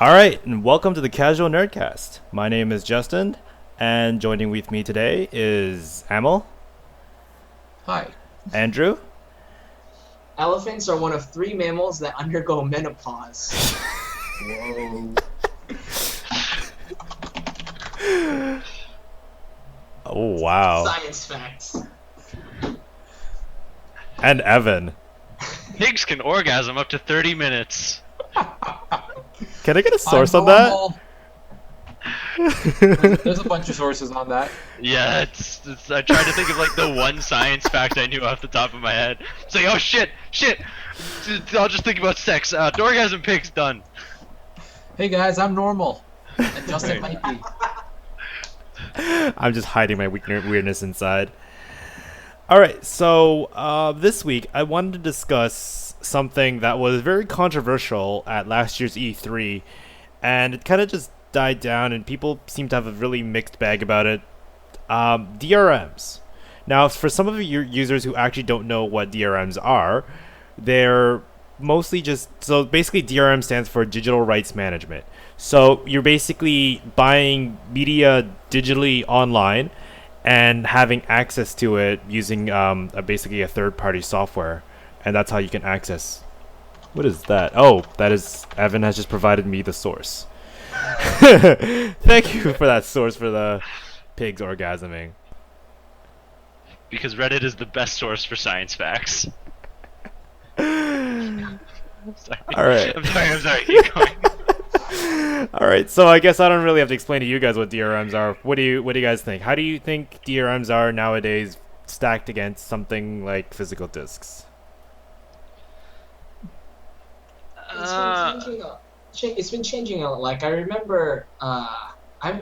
All right, and welcome to the Casual Nerdcast. My name is Justin, and joining with me today is Amel, Hi. Andrew, Elephants are one of three mammals that undergo menopause. Whoa. oh wow, Science facts. and Evan. Pigs can orgasm up to 30 minutes. Can I get a source I'm on that? normal. There's a bunch of sources on that. Yeah, it's I tried to think of like the one science fact I knew off the top of my head. It's like, oh shit. I'll just think about sex. Orgasm pigs done. Hey guys, I'm normal. And Justin might be. I'm just hiding my weirdness inside. All right, so this week I wanted to discuss something that was very controversial at last year's E3, and it kind of just died down, and people seem to have a really mixed bag about it. DRMs. Now, for some of your users who actually don't know what DRMs are, they're mostly so basically DRM stands for Digital Rights Management. So you're basically buying media digitally online and having access to it using basically a third-party software, and that's how you can access. What is that? Oh, that is Evan has just provided me the source. Thank you for that source for the pigs orgasming. Because Reddit is the best source for science facts. Sorry. All right. I'm sorry. Keep going. All right, so I guess I don't really have to explain to you guys what DRMs are. What do you guys think? How do you think DRMs are nowadays stacked against something like physical discs? It's been changing a lot. Like I remember, I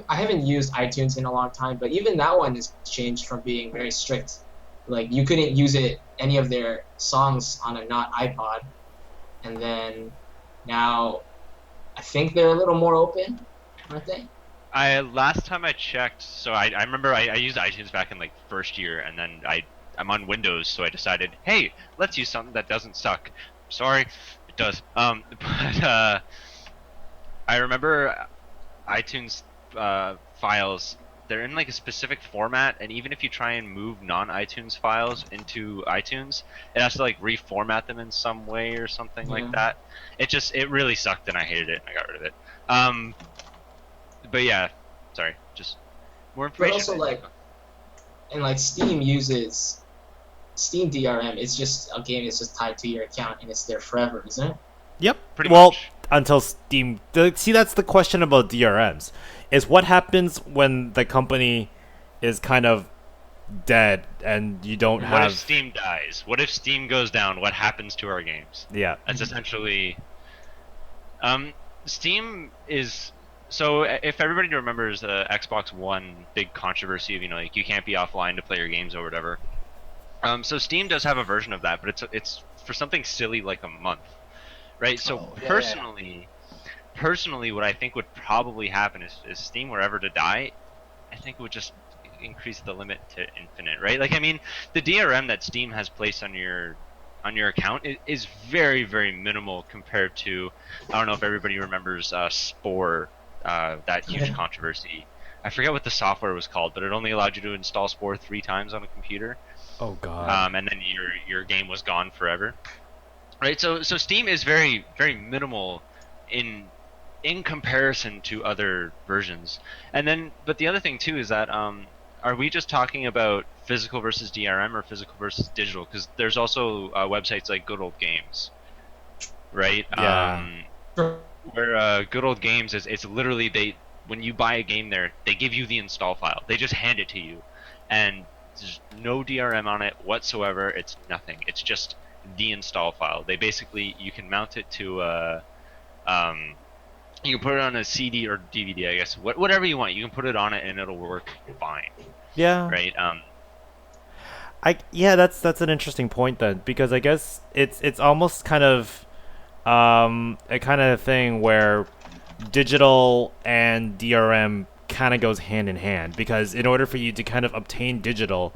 haven't used iTunes in a long time, but even that one has changed from being very strict. Like you couldn't use any of their songs on a not iPod, and then now I think they're a little more open, aren't they? Last time I checked, so I remember I used iTunes back in like first year, and then I'm on Windows, so I decided, hey, let's use something that doesn't suck. Sorry, it does. But I remember iTunes files. They're in like a specific format, and even if you try and move non-iTunes files into iTunes, it has to like reformat them in some way or something like that. It really sucked, and I hated it, and I got rid of it. But yeah, sorry, just more information. But also like Steam uses Steam DRM. It's just a game that's just tied to your account, and it's there forever, isn't it? Yep. Pretty well, much. Until Steam. See, that's the question about DRMs. Is what happens when the company is kind of dead and you don't have. What if Steam dies? What if Steam goes down? What happens to our games? Yeah. That's essentially. Steam is. So if everybody remembers the Xbox One big controversy of like you can't be offline to play your games or whatever. So Steam does have a version of that, but it's for something silly like a month, right? So personally, what I think would probably happen is Steam were ever to die, I think it would just increase the limit to infinite, right? Like I mean, the DRM that Steam has placed on your account is very, very minimal compared to, I don't know if everybody remembers Spore, that huge controversy. I forget what the software was called, but it only allowed you to install Spore 3 times on a computer. Oh god. And then your game was gone forever. Right? So Steam is very, very minimal in comparison to other versions. And then but the other thing too is that are we just talking about physical versus DRM or physical versus digital? Because there's also websites like Good Old Games, right? Yeah. Where Good Old Games it's literally when you buy a game there, they give you the install file. They just hand it to you, and there's no DRM on it whatsoever. It's nothing. It's just the install file. They basically you can mount it to you can put it on a CD or DVD, I guess. Whatever you want, you can put it on it and it'll work fine. Yeah. Right. That's an interesting point then, because I guess it's almost kind of a kind of thing where digital and DRM kind of goes hand in hand, because in order for you to kind of obtain digital,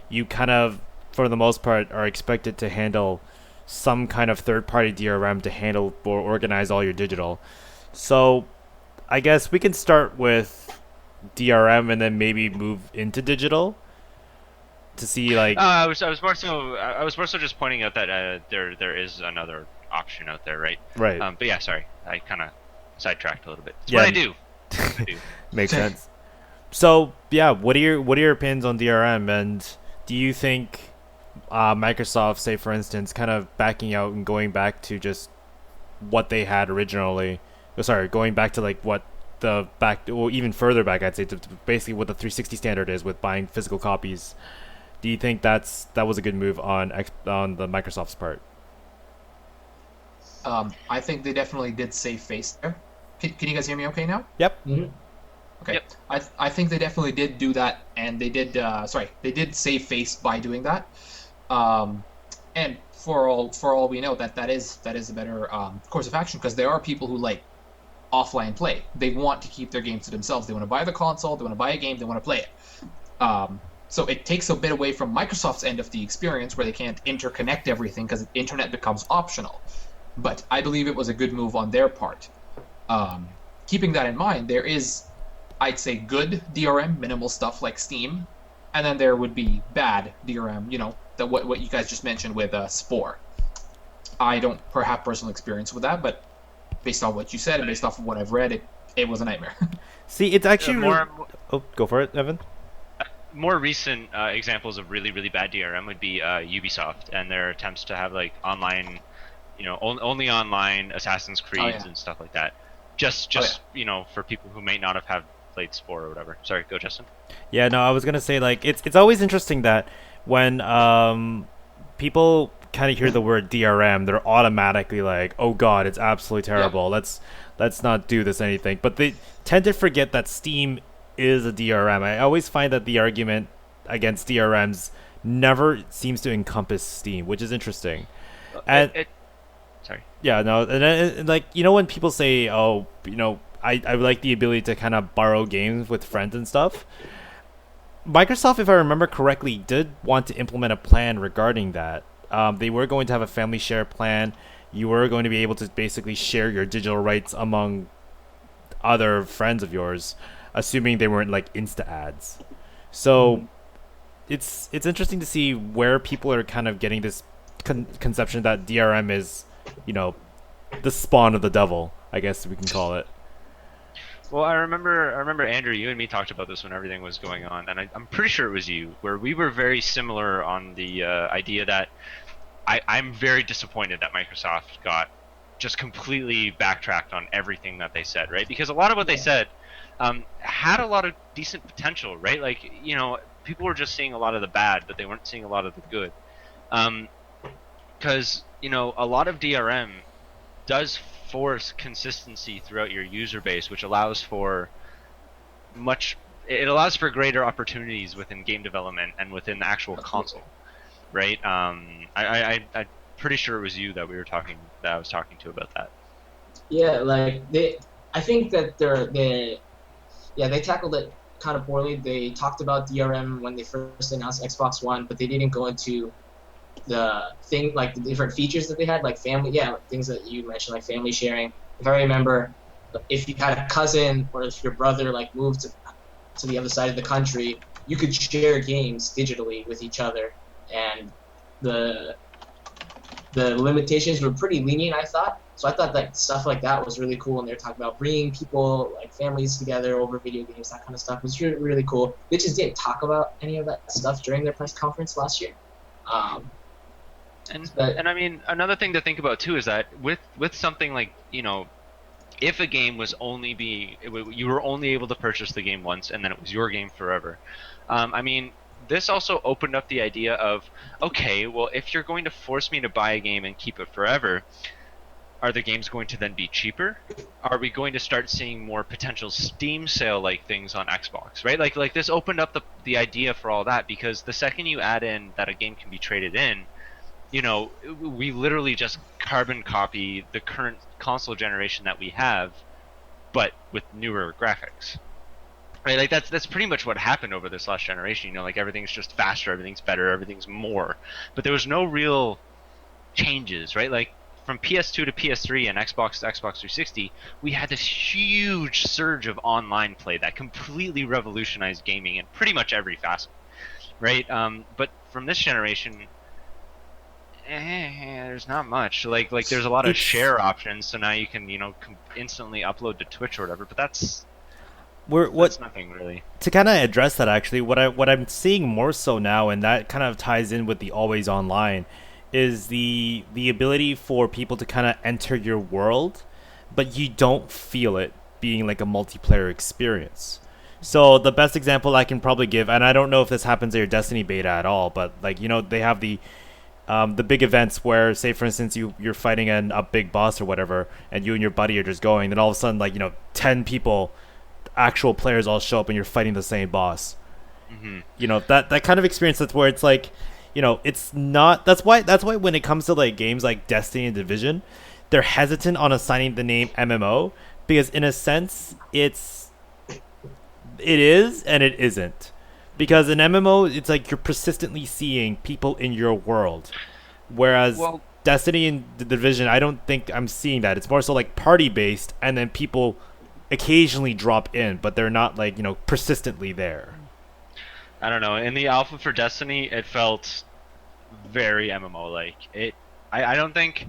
you kind of, for the most part, are expected to handle some kind of third-party DRM to handle or organize all your digital. So I guess we can start with DRM and then maybe move into digital to see like I was more so just pointing out that there is another option out there, right? right. But yeah, sorry, I kind of sidetracked a little bit. It's Yeah. what I do. It's what I do. Makes sense. So yeah, what are your opinions on DRM, and do you think Microsoft, say for instance, kind of backing out and going back to just what they had originally? Sorry, going back to like what the back, well, even further back, I'd say to basically what the 360 standard is with buying physical copies. Do you think that was a good move on the Microsoft's part? I think they definitely did save face there. Can you guys hear me okay now? Yep. Mhm. Okay. Yep. I think they definitely did do that, and they did. They did save face by doing that. And for all we know, that is a better course of action, because there are people who like offline play. They want to keep their games to themselves. They want to buy the console. They want to buy a game. They want to play it. So it takes a bit away from Microsoft's end of the experience, where they can't interconnect everything because the internet becomes optional. But I believe it was a good move on their part. Keeping that in mind, there is, I'd say, good DRM, minimal stuff like Steam, and then there would be bad DRM, what you guys just mentioned with Spore. I don't have personal experience with that, but based on what you said and based off of what I've read, it was a nightmare. See, it's actually more oh, go for it, Evan. more recent examples of really really bad DRM would be Ubisoft and their attempts to have like online, only online Assassin's Creeds and stuff like that. Just for people who may not have played Spore or whatever. Sorry, go Justin. Yeah, no, I was gonna say like it's always interesting that when people kind of hear the word DRM, they're automatically like, oh god, it's absolutely terrible. Yeah. Let's not do this anything. But they tend to forget that Steam is a DRM. I always find that the argument against DRMs never seems to encompass Steam, which is interesting. And sorry. yeah, no, and like when people say, oh, I like the ability to kind of borrow games with friends and stuff. Microsoft, if I remember correctly, did want to implement a plan regarding that. They were going to have a family share plan. You were going to be able to basically share your digital rights among other friends of yours, assuming they weren't like Insta ads. So it's interesting to see where people are kind of getting this conception that DRM is, the spawn of the devil, I guess we can call it. Well, I remember Andrew, you and me talked about this when everything was going on, and I'm pretty sure it was you, where we were very similar on the idea that I'm very disappointed that Microsoft got just completely backtracked on everything that they said, right? Because a lot of what they said had a lot of decent potential, right? Like, people were just seeing a lot of the bad, but they weren't seeing a lot of the good. Because, a lot of DRM does force consistency throughout your user base, which allows for greater opportunities within game development and within the actual console, right? I'm pretty sure it was you that I was talking to about that. Yeah, I think that they tackled it kind of poorly. They talked about DRM when they first announced Xbox One, but they didn't go into the thing, like the different features that they had, like things that you mentioned, like family sharing. If I remember, if you had a cousin or if your brother like moved to the other side of the country, you could share games digitally with each other, and the limitations were pretty lenient, I thought. So I thought that stuff like that was really cool, and they're talking about bringing people, like families together over video games, that kind of stuff. It was really, really cool. They just didn't talk about any of that stuff during their press conference last year. And I mean, another thing to think about too is that with something like, if a game was you were only able to purchase the game once and then it was your game forever. I mean, this also opened up the idea of, okay, well, if you're going to force me to buy a game and keep it forever, are the games going to then be cheaper? Are we going to start seeing more potential Steam sale like things on Xbox, right? Like this opened up the idea for all that, because the second you add in that a game can be traded in, we literally just carbon copy the current console generation that we have, but with newer graphics. Right, like that's pretty much what happened over this last generation. Like everything's just faster, everything's better, everything's more. But there was no real changes, right? Like from PS2 to PS3 and Xbox to Xbox 360, we had this huge surge of online play that completely revolutionized gaming in pretty much every facet, right? But from this generation, there's not much. Like there's a lot of share options, so now you can instantly upload to Twitch or whatever. But that's nothing really. To kind of address that, actually, what I'm seeing more so now, and that kind of ties in with the always online, is the ability for people to kind of enter your world, but you don't feel it being like a multiplayer experience. So the best example I can probably give, and I don't know if this happens at your Destiny beta at all, but like they have the big events where, say for instance, you're fighting a big boss or whatever, and you and your buddy are just going, then all of a sudden 10 people, actual players, all show up and you're fighting the same boss. Mm-hmm. That kind of experience, that's where it's like, it's not. That's why when it comes to like games like Destiny and Division, they're hesitant on assigning the name MMO, because in a sense it is and it isn't. Because in MMO, it's like you're persistently seeing people in your world, whereas Destiny and the Division, I don't think I'm seeing that. It's more so like party based, and then people occasionally drop in, but they're not like persistently there. I don't know. In the alpha for Destiny, it felt very MMO like. I don't think,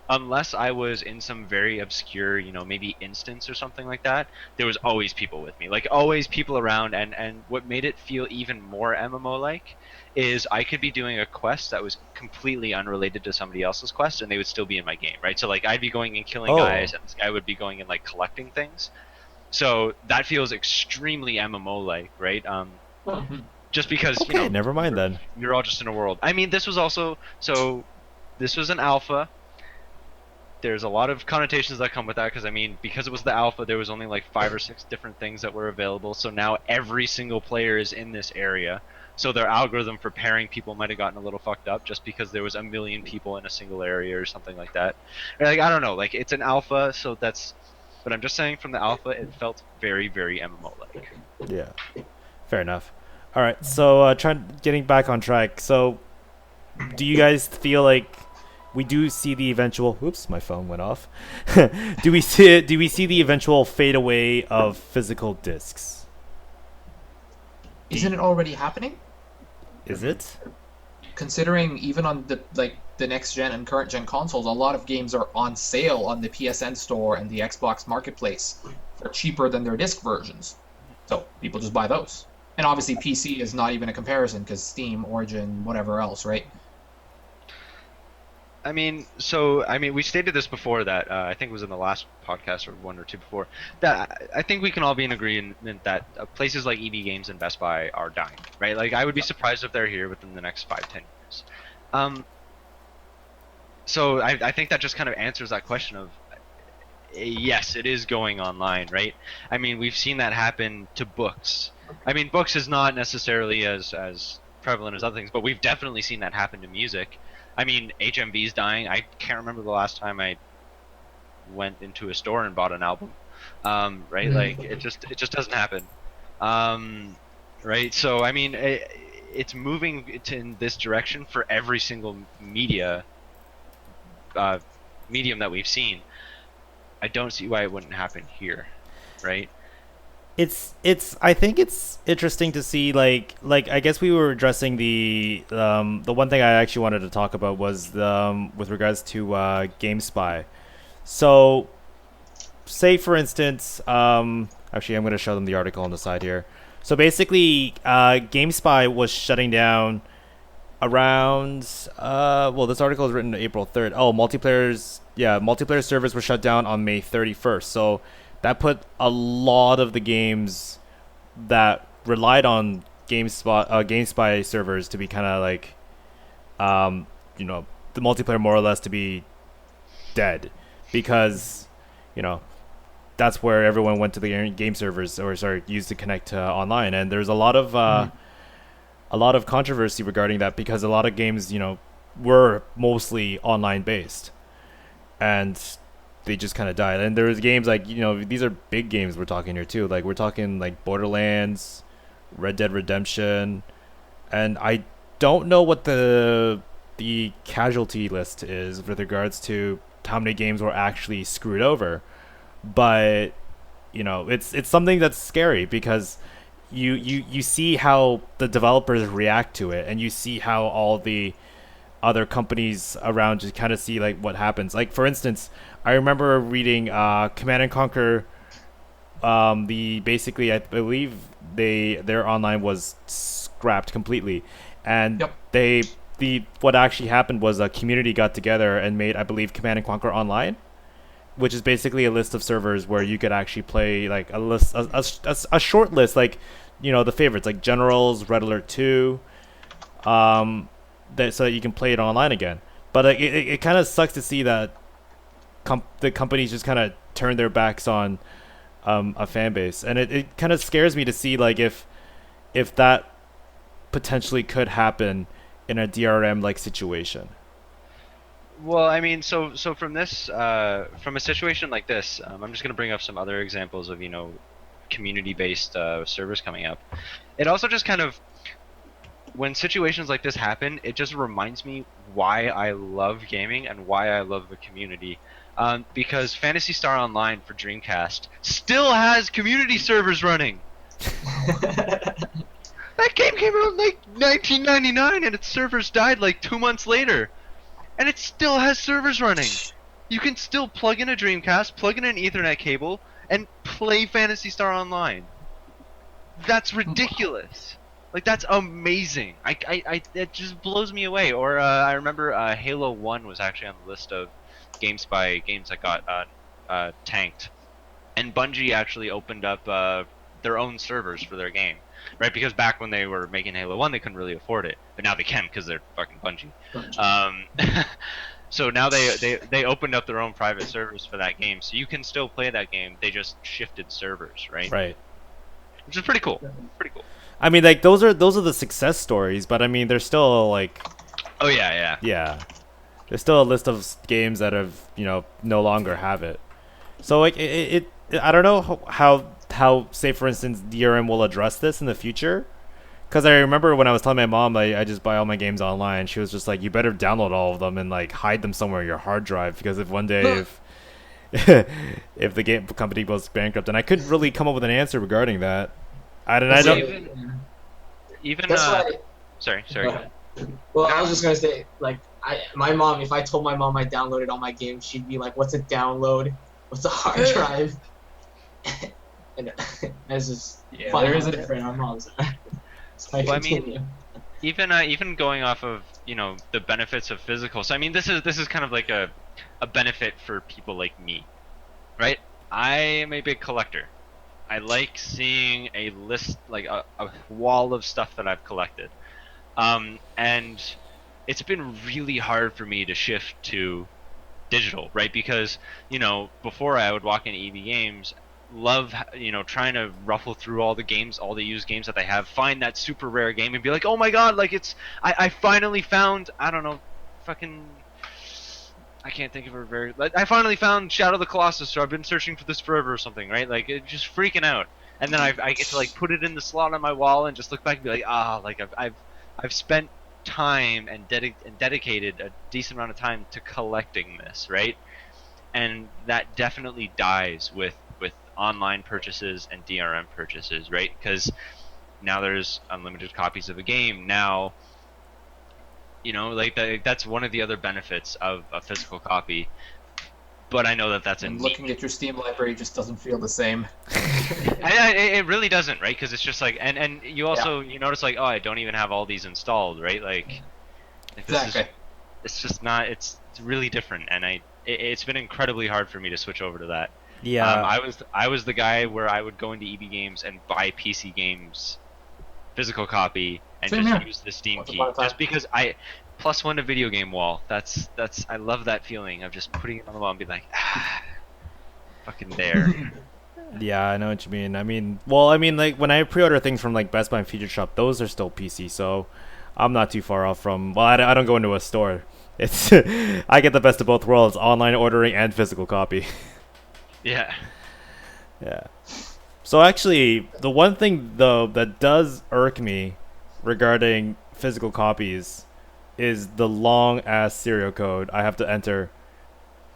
unless I was in some very obscure, maybe instance or something like that, there was always people with me. Like, always people around, and what made it feel even more MMO like is I could be doing a quest that was completely unrelated to somebody else's quest, and they would still be in my game, right? So like I'd be going and killing guys, and this guy would be going and like collecting things. So that feels extremely MMO like, right? Just because never mind then. You're all just in a world. I mean, this was an alpha. There's a lot of connotations that come with that, because it was the alpha, there was only like 5 or 6 different things that were available. So now every single player is in this area. So their algorithm for pairing people might have gotten a little fucked up just because there was a million people in a single area or something like that. Or like, I don't know, like it's an alpha, so that's. But I'm just saying, from the alpha, it felt very, very MMO-like. Yeah, fair enough. All right, so getting back on track. So, do you guys feel like we do see the eventual? Oops, my phone went off. Do we see the eventual fade away of physical discs? Isn't it already happening? Is it? Considering even on the next gen and current gen consoles, a lot of games are on sale on the PSN store and the Xbox Marketplace for cheaper than their disc versions. So people just buy those. And obviously PC is not even a comparison because Steam, Origin, whatever else, right? We stated this before that I think it was in the last podcast or one or two before, that I think we can all be in agreement that places like EB Games and Best Buy are dying, right? Like, I would be surprised if they're here within the next 5-10 years. So I think that just kind of answers that question of, yes, it is going online, right? I mean, we've seen that happen to books. I mean, books is not necessarily as prevalent as other things, but we've definitely seen that happen to music. I mean, HMV's dying. I can't remember the last time I went into a store and bought an album, right? Like, it just doesn't happen, right? So, I mean, it's moving in this direction for every single medium that we've seen. I don't see why it wouldn't happen here, right? I think it's interesting to see, like I guess we were addressing the one thing I actually wanted to talk about was with regards to Gamespy. So, say for instance, actually I'm going to show them the article on the side here. So basically, Gamespy was shutting down around this article is written April 3rd. Multiplayer servers were shut down on May 31st. So that put a lot of the games that relied on Gamespy servers to be kind of like, the multiplayer more or less to be dead, because, that's where everyone went to the game servers used to connect online, and there's a lot of controversy regarding that, because a lot of games, were mostly online based, and they just kind of died. And there's games like, these are big games we're talking here too. Like, we're talking like Borderlands, Red Dead Redemption, and I don't know what the casualty list is with regards to how many games were actually screwed over. But it's something that's scary because you see how the developers react to it, and you see how all the other companies around just kind of see like what happens. Like for instance, I remember reading Command and Conquer. Basically I believe their online was scrapped completely, and what actually happened was a community got together and made, I believe, Command and Conquer Online, which is basically a list of servers where you could actually play like a short list, like the favorites like Generals, Red Alert 2, so that you can play it online again. But it kind of sucks to see that the companies just kind of turn their backs on a fan base, and it kind of scares me to see like if that potentially could happen in a DRM like situation. Well, I mean, so from this, from a situation like this, I'm just going to bring up some other examples of, community-based servers coming up. It also just kind of, when situations like this happen, it just reminds me why I love gaming and why I love the community. Because Phantasy Star Online for Dreamcast still has community servers running. That game came out in like 1999 and its servers died like 2 months later. And it still has servers running. You can still plug in a Dreamcast, plug in an Ethernet cable, and play Phantasy Star Online. That's ridiculous. Like, that's amazing. It just blows me away. Or I remember Halo 1 was actually on the list of Gamespy games that got tanked. And Bungie actually opened up their own servers for their game. Right? Because back when they were making Halo 1, they couldn't really afford it. But now they can because they're fucking Bungie. So now they opened up their own private servers for that game. So you can still play that game. They just shifted servers, right? Right. Which is pretty cool. Pretty cool. I mean, like, those are the success stories, but I mean, there's still like... Oh, yeah. Yeah. There's still a list of games that have, no longer have it. So, like, I don't know how, say, for instance, DRM will address this in the future. Because I remember when I was telling my mom, I just buy all my games online, she was just like, you better download all of them and, like, hide them somewhere on your hard drive. Because if one day, if the game company goes bankrupt, and I couldn't really come up with an answer regarding that. I don't... Even That's why. Sorry. Go ahead. Well, I was just gonna say, like, my mom, if I told my mom I downloaded all my games, she'd be like, "What's a download? What's a hard drive?" And it's just there is a different. Our moms. Well, I mean, even going off of the benefits of physical. So I mean, this is kind of like a benefit for people like me, right? I am a big collector. I like seeing a list, like a wall of stuff that I've collected. And it's been really hard for me to shift to digital, right? Because, before I would walk into EB Games, love, trying to ruffle through all the used games that they have, find that super rare game and be like, oh my god, like I finally found, I don't know, I can't think of a very... I finally found Shadow of the Colossus, so I've been searching for this forever or something, right? Like, it's just freaking out. And then I get to, like, put it in the slot on my wall and just look back and be like, like, I've spent time and dedicated a decent amount of time to collecting this, right? And that definitely dies with online purchases and DRM purchases, right? Because now there's unlimited copies of a game. Now... that's one of the other benefits of a physical copy. But I know that's and looking at your Steam library just doesn't feel the same. It really doesn't, right? Because it's just like, and you also you notice like, oh, I don't even have all these installed, right? Like exactly. It's just not. It's really different, and it's been incredibly hard for me to switch over to that. Yeah. I was the guy where I would go into EB Games and buy PC games, physical copy. And Same just here. use the Steam key, just because I +1 to video game wall. That's I love that feeling of just putting it on the wall and be like, fucking there. Yeah, I know what you mean. I mean, like when I pre-order things from like Best Buy and Future Shop, those are still PC, so I'm not too far off from. Well, I don't go into a store. It's I get the best of both worlds: online ordering and physical copy. Yeah. Yeah. So actually, the one thing though that does irk me regarding physical copies is the long ass serial code I have to enter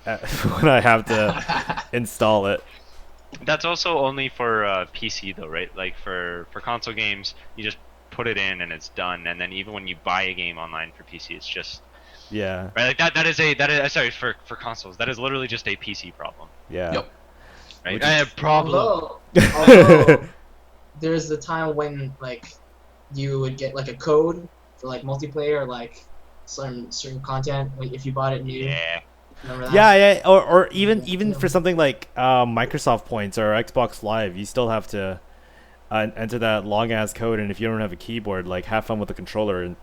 when I have to install it. That's also only for PC though, right? Like for console games, you just put it in and it's done. And then even when you buy a game online for PC, it's just Yeah. right. Like that is sorry for consoles. That is literally just a PC problem, Yeah. Yep. right? Which I is- have problem. Although there's the time when like you would get like a code for like multiplayer, like some certain content like, if you bought it new. Yeah. Remember that? Yeah, or even Yeah. for something like Microsoft Points or Xbox Live, you still have to enter that long ass code, and if you don't have a keyboard, like have fun with the controller and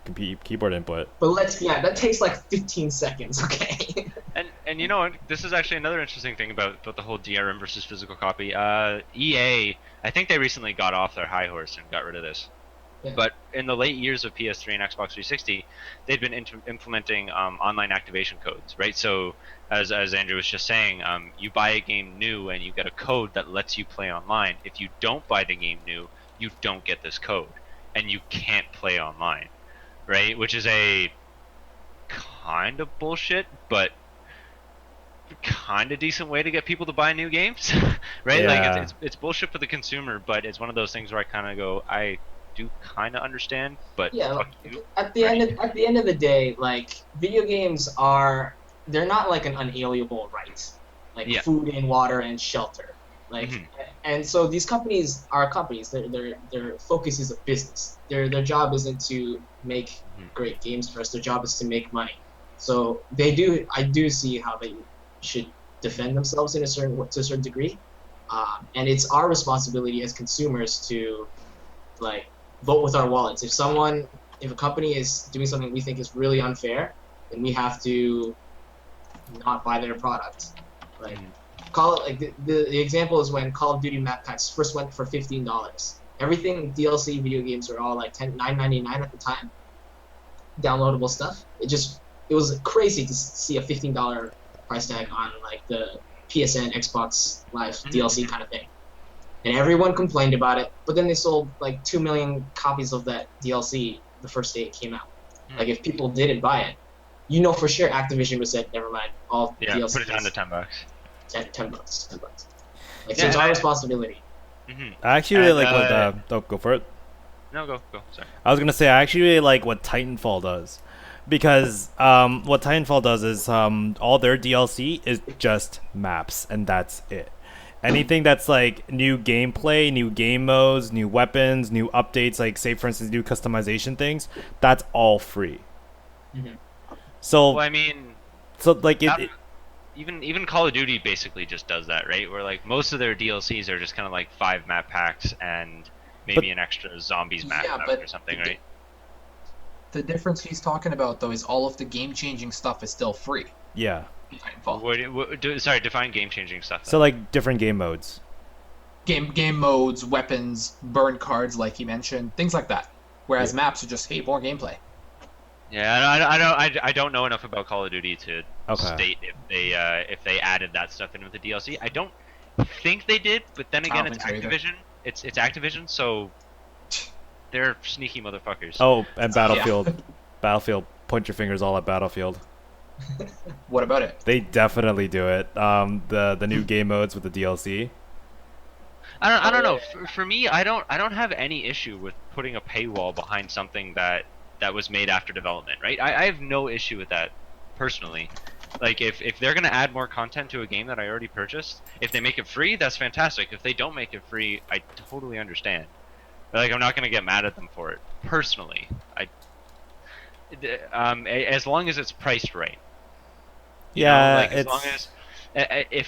keyboard input. But that takes like 15 seconds, okay? And you know what? This is actually another interesting thing about the whole DRM versus physical copy. EA, I think they recently got off their high horse and got rid of this. Yeah. But in the late years of PS3 and Xbox 360, they'd been implementing online activation codes, right? So as Andrew was just saying, you buy a game new and you get a code that lets you play online. If you don't buy the game new, you don't get this code, and you can't play online, right? Which is a kind of bullshit, but kind of decent way to get people to buy new games, right? Yeah. Like it's bullshit for the consumer, but it's one of those things where I kind of go, I do kind of understand, but Yeah, fuck you. at the end of the day, like video games they're not like an unalienable right, like Yeah. food and water and shelter, like Mhm. and so these companies are companies. Their focus is a business. Their job isn't to make Mhm. great games first. Their job is to make money. So I do see how they should defend themselves to a certain degree, and it's our responsibility as consumers to like vote with our wallets. If a company is doing something we think is really unfair, then we have to not buy their product. Like call it like the example is when Call of Duty map packs first went for $15. Everything DLC video games were all like $9.99 at the time. Downloadable stuff. It was crazy to see a $15 price tag on like the PSN Xbox Live DLC kind of thing. And everyone complained about it, but then they sold like 2 million copies of that DLC the first day it came out. Like if people didn't buy it, you know for sure Activision would said, never mind, all Yeah, DLC. put it down to $10. $10. Like so Yeah, it's and our responsibility. I actually really And, like what oh, go for it. No, go. Sorry. I was gonna say I actually really like what Titanfall does, because what Titanfall does is all their DLC is just maps, and that's it. Anything that's like new gameplay, new game modes, new weapons, new updates, like say for instance new customization things, that's all free. Mhm. So Well, I mean, so like that- it even Call of Duty basically just does that, right? Where like most of their DLCs are just kind of like 5 map packs and maybe an extra zombies map Yeah, pack but or something, right? The difference he's talking about though is all of the game-changing stuff is still free yeah. in Titanfall. Sorry, define game-changing stuff. So like different game modes. Game modes, weapons, burn cards, like he mentioned, things like that. Whereas maps are just hey, more gameplay. Yeah, I don't know enough about Call of Duty to Okay. state if they added that stuff in with the DLC. I don't think they did, but then again, don't it's think so either. Activision. It's Activision, so they're sneaky motherfuckers. Oh, and Battlefield. Battlefield. Point your fingers all at Battlefield. What about it? They definitely do it. The new game modes with the DLC. I don't know. For me, I don't have any issue with putting a paywall behind something that was made after development, right? I have no issue with that personally. Like if they're gonna add more content to a game that I already purchased, if they make it free, that's fantastic. If they don't make it free, I totally understand. Like I'm not gonna get mad at them for it personally. As long as it's priced right. You know, Yeah, like as it's long as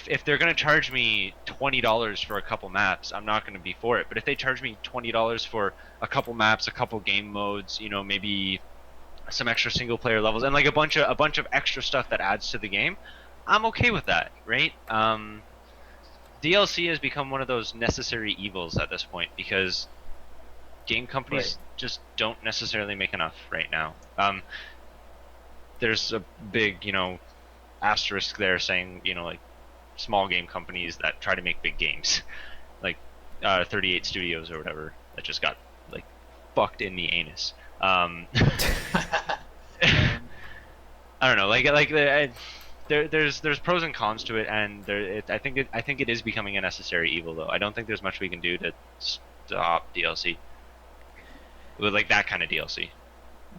if they're gonna charge me $20 for a couple maps, I'm not gonna be for it. But if they charge me $20 for a couple maps, a couple game modes, you know, maybe some extra single player levels, and like a bunch of extra stuff that adds to the game, I'm okay with that, right? DLC has become one of those necessary evils at this point because game companies just don't necessarily make enough right now. There's a big, asterisk there saying, like small game companies that try to make big games, like 38 Studios or whatever, that just got like fucked in the anus. I don't know, there's pros and cons to it, and I think it is becoming a necessary evil though. I don't think there's much we can do to stop DLC with like that kind of DLC.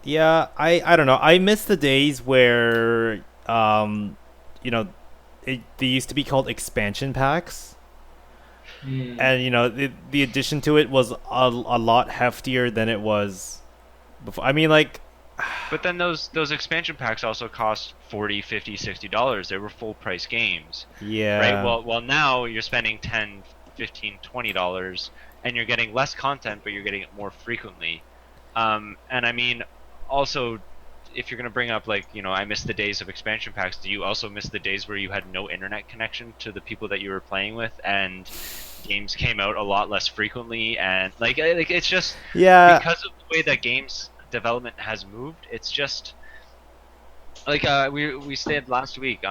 Yeah, I don't know. I miss the days where you know, they used to be called expansion packs. And you know, the addition to it was a lot heftier than it was before. I mean, like, but then those expansion packs also cost $40, $50, $60. They were full price games. yeah. Right. Well, now you're spending $10, $15, $20, and you're getting less content, but you're getting it more frequently. And I mean, also, if you're gonna bring up like, you know, I miss the days of expansion packs. Do you also miss the days where you had no internet connection to the people that you were playing with, and games came out a lot less frequently? And like it's just because of the way that games development has moved. It's just like we said last week.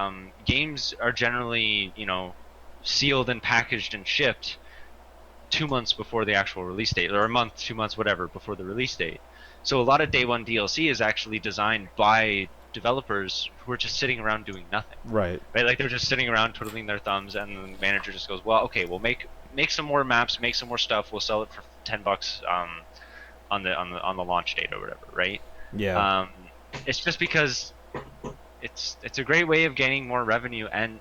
Games are generally, you know, sealed and packaged and shipped 2 months before the actual release date, or a month, 2 months, whatever, before the release date. So a lot of day one DLC is actually designed by developers who are just sitting around doing nothing. Right. Like they're just sitting around twiddling their thumbs, and the manager just goes, "Well, okay, we'll make some more maps, make some more stuff. We'll sell it for $10 on the launch date or whatever." Right. Yeah. It's just because it's a great way of gaining more revenue, and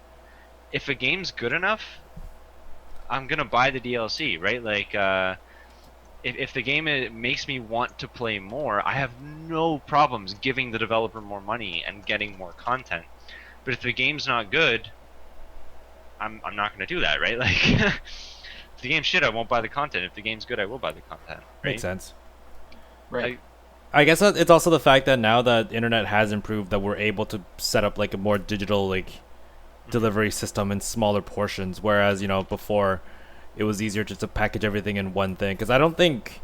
if a game's good enough, I'm gonna buy the DLC, right? Like, if the game makes me want to play more, I have no problems giving the developer more money and getting more content. But if the game's not good, I'm not gonna do that, right? Like, if the game's shit, I won't buy the content. If the game's good, I will buy the content. Right? Makes sense. Right. I guess it's also the fact that now that internet has improved, that we're able to set up like a more digital like delivery system in smaller portions, whereas, you know, before it was easier just to package everything in one thing. Because I don't think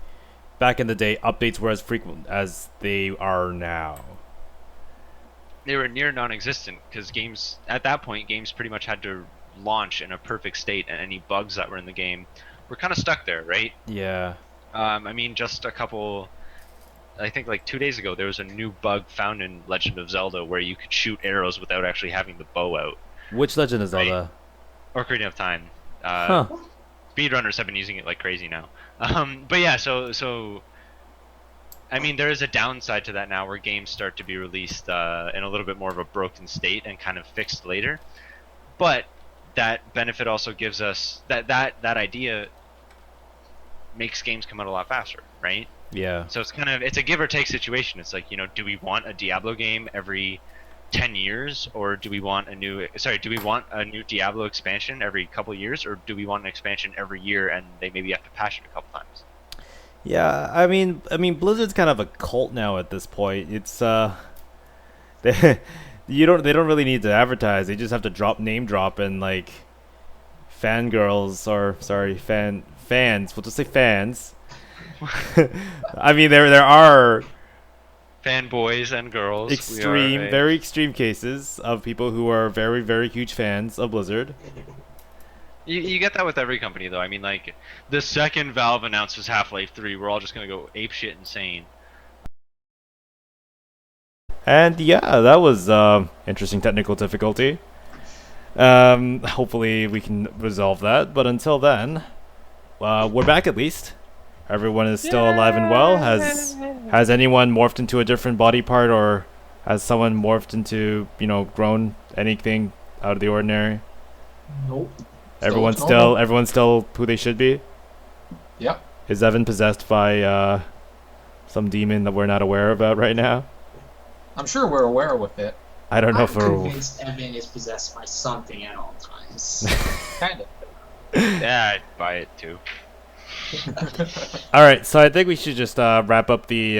back in the day updates were as frequent as they are now. They were near non-existent because games at that point, games pretty much had to launch in a perfect state, and any bugs that were in the game were kind of stuck there, right? Yeah. I mean, just a couple. I think like 2 days ago, there was a new bug found in Legend of Zelda where you could shoot arrows without actually having the bow out. Which Legend of Zelda? Ocarina of Time. Huh. Speedrunners have been using it like crazy now. But yeah, so I mean, there is a downside to that now, where games start to be released in a little bit more of a broken state and kind of fixed later. But that benefit also gives us that idea makes games come out a lot faster, right? Yeah. So it's a give or take situation. It's like, you know, do we want a Diablo game every 10 years, or do we want a new Diablo expansion every couple years, or do we want an expansion every year and they maybe have to patch it a couple times? Yeah, I mean Blizzard's kind of a cult now at this point. It's they don't really need to advertise. They just have to name drop, and like fans, we'll just say fans. I mean, there are fanboys and girls. Very extreme cases of people who are very, very huge fans of Blizzard. You get that with every company, though. I mean, like, the second Valve announces Half-Life 3, we're all just gonna go apeshit insane. And yeah, that was interesting technical difficulty. Hopefully we can resolve that. But until then, we're back at least. Everyone is still alive and well. Has anyone morphed into a different body part, or has someone morphed into, you know, grown anything out of the ordinary? Nope. Everyone's still who they should be? Yep. Is Evan possessed by some demon that we're not aware about right now? I'm sure we're aware with it. I don't know I'm convinced Evan is possessed by something at all times. Kind of. Yeah, I'd buy it too. All right, so I think we should just wrap up the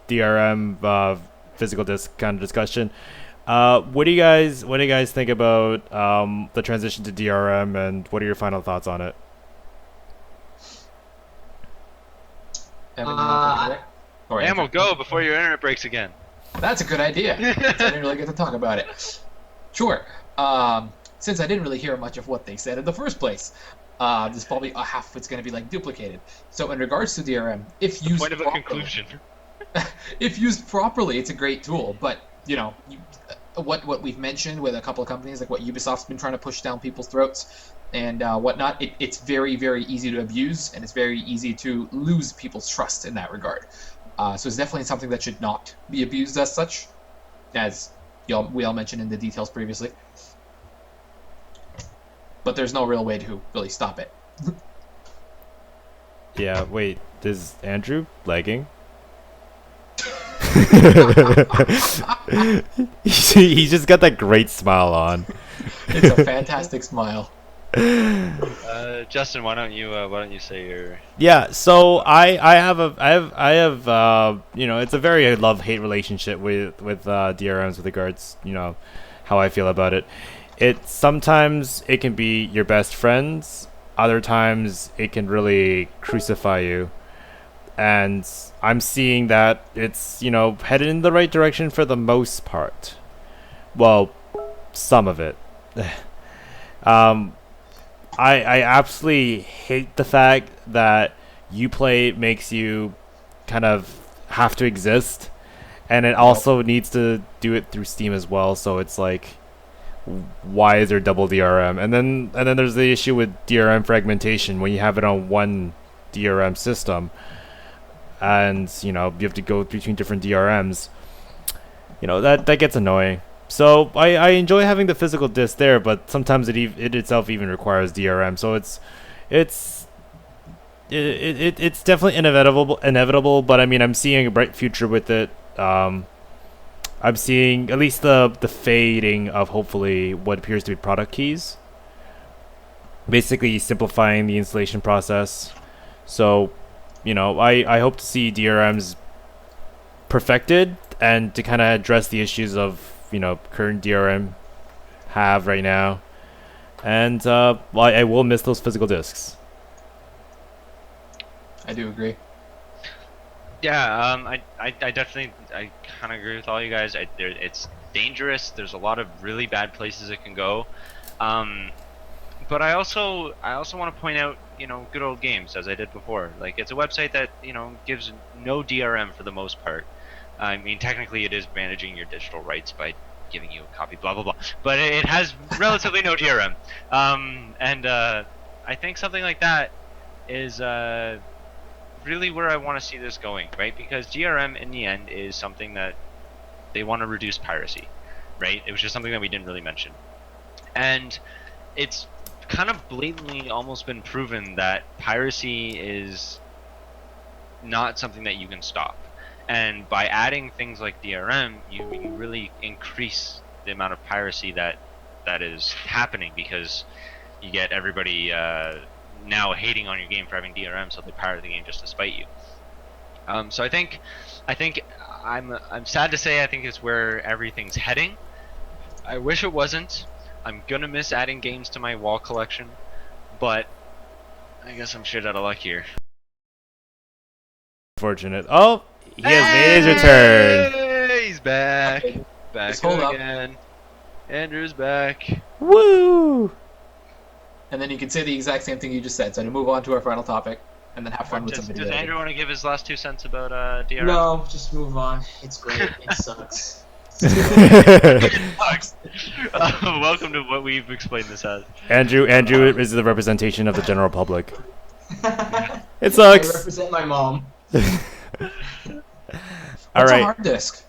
DRM physical disc kind of discussion. What do you guys think about the transition to DRM, and what are your final thoughts on it? Evan, you want to take it? Or And Andrew? we'll go before your internet breaks again. That's a good idea. I didn't really get to talk about it. Sure. Since I didn't really hear much of what they said in the first place, there's probably a half of it's going to be like duplicated. So in regards to DRM, if used Point of a conclusion. if used properly, it's a great tool. But you know, what we've mentioned with a couple of companies, like what Ubisoft's been trying to push down people's throats and whatnot, it's very, very easy to abuse, and it's very easy to lose people's trust in that regard. So it's definitely something that should not be abused as such, as we all mentioned in the details previously. But there's no real way to really stop it. Yeah, wait, is Andrew lagging? He's just got that great smile on. It's a fantastic smile. Justin, why don't you say your? Yeah, so I have you know, it's a very love-hate relationship with DRMs with regards, you know, how I feel about it. Sometimes it can be your best friends, other times it can really crucify you. And I'm seeing that it's, you know, headed in the right direction for the most part. Well, some of it. I absolutely hate the fact that Uplay makes you kind of have to exist, and it also needs to do it through Steam as well. So it's like, why is there double DRM? And then there's the issue with DRM fragmentation when you have it on one DRM system, and you know you have to go between different DRMs. You know that gets annoying. So I enjoy having the physical disc there, but sometimes it itself even requires DRM. So it's definitely inevitable. But I mean, I'm seeing a bright future with it. I'm seeing at least the fading of hopefully what appears to be product keys. Basically simplifying the installation process. So, you know, I hope to see DRMs perfected and to kind of address the issues of, you know, current DRM have right now. And well, I will miss those physical discs. I do agree. Yeah, I definitely, I kind of agree with all you guys. It's dangerous. There's a lot of really bad places it can go. But I also want to point out, you know, good old games, as I did before. Like, it's a website that, you know, gives no DRM for the most part. I mean, technically it is managing your digital rights by giving you a copy, blah, blah, blah. But it has relatively no DRM. And I think something like that is really where I want to see this going, right? Because DRM, in the end, is something that they want to reduce piracy, right? It was just something that we didn't really mention. And it's kind of blatantly almost been proven that piracy is not something that you can stop. And by adding things like DRM, you really increase the amount of piracy that is happening, because you get everybody now hating on your game for having DRM, so they pirate the game just to spite you. So I think I'm sad to say I think it's where everything's heading. I wish it wasn't. I'm gonna miss adding games to my wall collection, but I guess I'm shit out of luck here. Fortunate. Oh, he has made his return. He's back. Back Just hold up. again. Andrew's back. Woo! And then you can say the exact same thing you just said. So to move on to our final topic, and then have fun with some video Does editing. Andrew want to give his last 2 cents about DRM? No, just move on. It's great. It sucks. Welcome to what we've explained this as. Andrew is the representation of the general public. It I sucks. represent my mom. All What's a right. hard disk?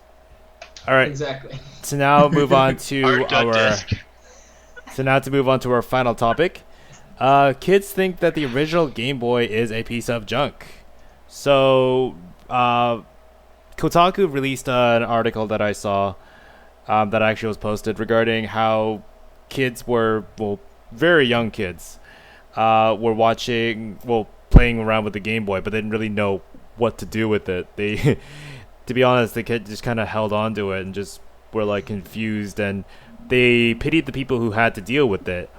All right. Exactly. So now move on to Hard disk. our final topic. Kids think that the original Game Boy is a piece of junk. So, Kotaku released an article that I saw that actually was posted regarding how kids were, well, very young kids, were playing around with the Game Boy, but they didn't really know what to do with it. They, to be honest, the kid just kind of held on to it and just were like confused, and they pitied the people who had to deal with it.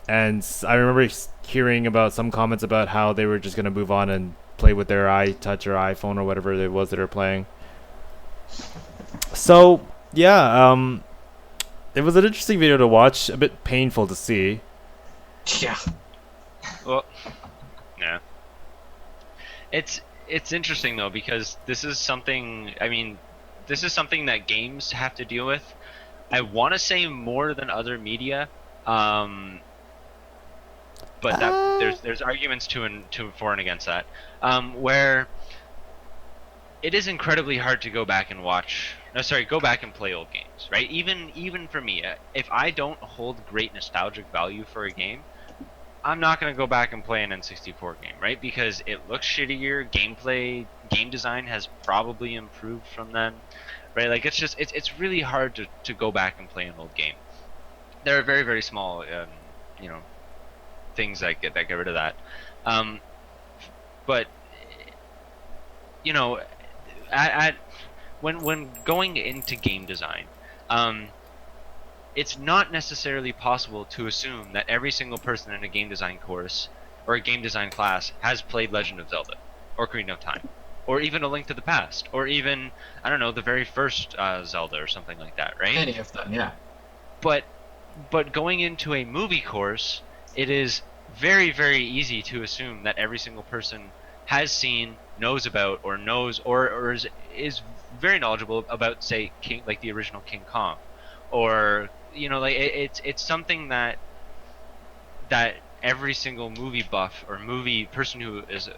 And I remember hearing about some comments about how they were just going to move on and play with their iTouch or iPhone or whatever it was that they're playing. So, yeah, it was an interesting video to watch, a bit painful to see. Yeah. Well, yeah. It's interesting though, because this is something. I mean, this is something that games have to deal with, I want to say more than other media, but there's arguments for and against that, where it is incredibly hard to go back and go back and play old games, right? Even for me, if I don't hold great nostalgic value for a game, I'm not going to go back and play an N64 game, right? Because it looks shittier, game design has probably improved from then, right? Like, it's really hard to go back and play an old game. There are very, very small, things that get rid of that. But, when going into game design, it's not necessarily possible to assume that every single person in a game design course or a game design class has played Legend of Zelda or Ocarina of Time or even A Link to the Past or even, I don't know, the very first Zelda or something like that, right? Any of them, yeah. But going into a movie course, it is very, very easy to assume that every single person has seen, knows about, or is very knowledgeable about, say, like the original King Kong, or it's something that every single movie buff or movie person who is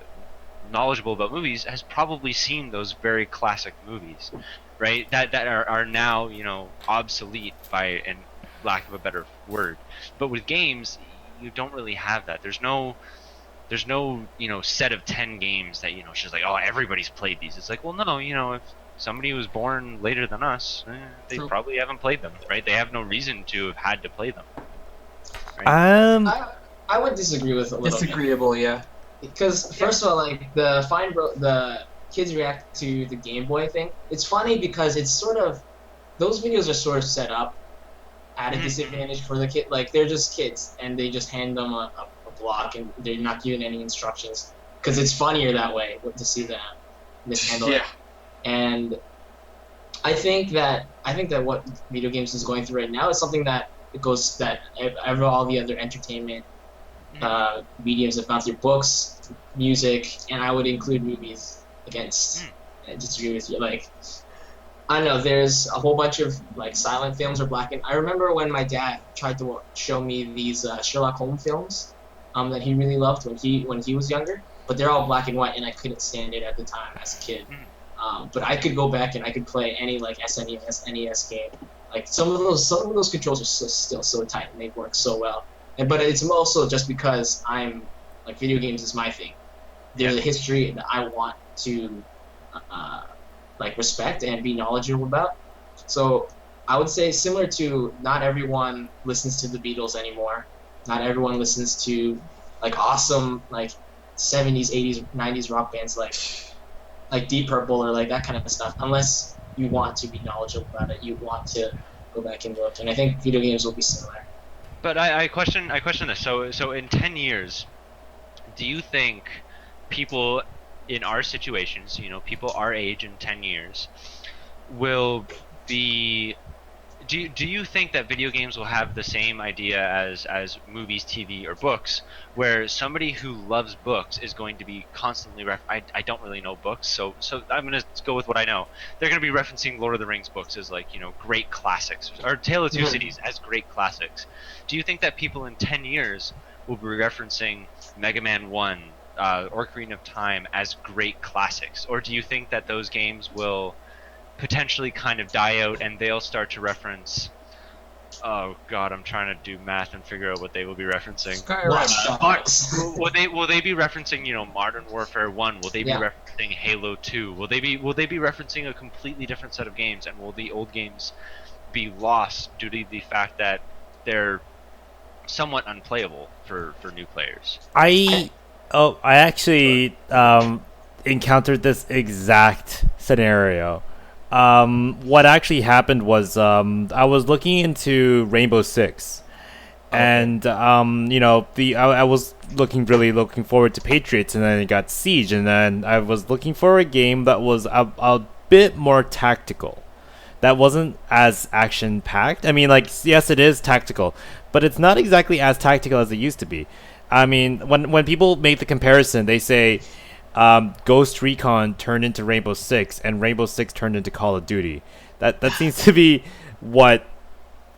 knowledgeable about movies has probably seen those very classic movies, right? That are now obsolete by and lack of a better word. But with games, you don't really have that. There's no set of 10 games that it's just like, oh, everybody's played these. It's like, well, no, if somebody was born later than us, they probably haven't played them, right? They have no reason to have had to play them. Right? I would disagree with a little Disagreeable, bit. yeah. Because first of all, like the kids react to the Game Boy thing. It's funny because it's sort of those videos are sort of set up at a disadvantage for the kid. Like, they're just kids and they just hand them a block and they're not given any instructions because it's funnier that way to see them mishandle it. And I think that what video games is going through right now is something that all the other entertainment mediums have gone through: books, music, and I would include movies against. I disagree with you. Like, I don't know, there's a whole bunch of like silent films or black and I remember when my dad tried to show me these Sherlock Holmes films that he really loved when he was younger, but they're all black and white and I couldn't stand it at the time as a kid. But I could go back and I could play any like SNES, NES game. Like some of those controls are still so tight and they work so well. But it's also just because I'm like, video games is my thing. They're the history that I want to like respect and be knowledgeable about. So I would say, similar to not everyone listens to the Beatles anymore. Not everyone listens to like awesome like 70s, 80s, 90s rock bands like Deep Purple or like that kind of stuff, unless you want to be knowledgeable about it. You want to go back and look, and I think video games will be similar. But I question this. So in 10 years, do you think people in our situations, people our age in 10 years, will be... Do you think that video games will have the same idea as movies, TV, or books, where somebody who loves books is going to be constantly I don't really know books, so I'm going to go with what I know. They're going to be referencing Lord of the Rings books as like, great classics, or Tale of Two Cities as great classics. Do you think that people in 10 years will be referencing Mega Man 1, Ocarina of Time as great classics? Or do you think that those games will potentially kind of die out and they'll start to reference, oh god, I'm trying to do math and figure out what they will be referencing. Will they be referencing, Modern Warfare 1? Will they be referencing Halo 2? Will they be referencing a completely different set of games, and will the old games be lost due to the fact that they're somewhat unplayable for new players? I actually encountered this exact scenario. What actually happened was I was looking into Rainbow Six, and I was really looking forward to Patriots, and then it got Siege, and then I was looking for a game that was a bit more tactical, that wasn't as action packed. I mean, like, yes, it is tactical, but it's not exactly as tactical as it used to be. I mean, when people make the comparison, they say Ghost Recon turned into Rainbow Six, and Rainbow Six turned into Call of Duty. That seems to be what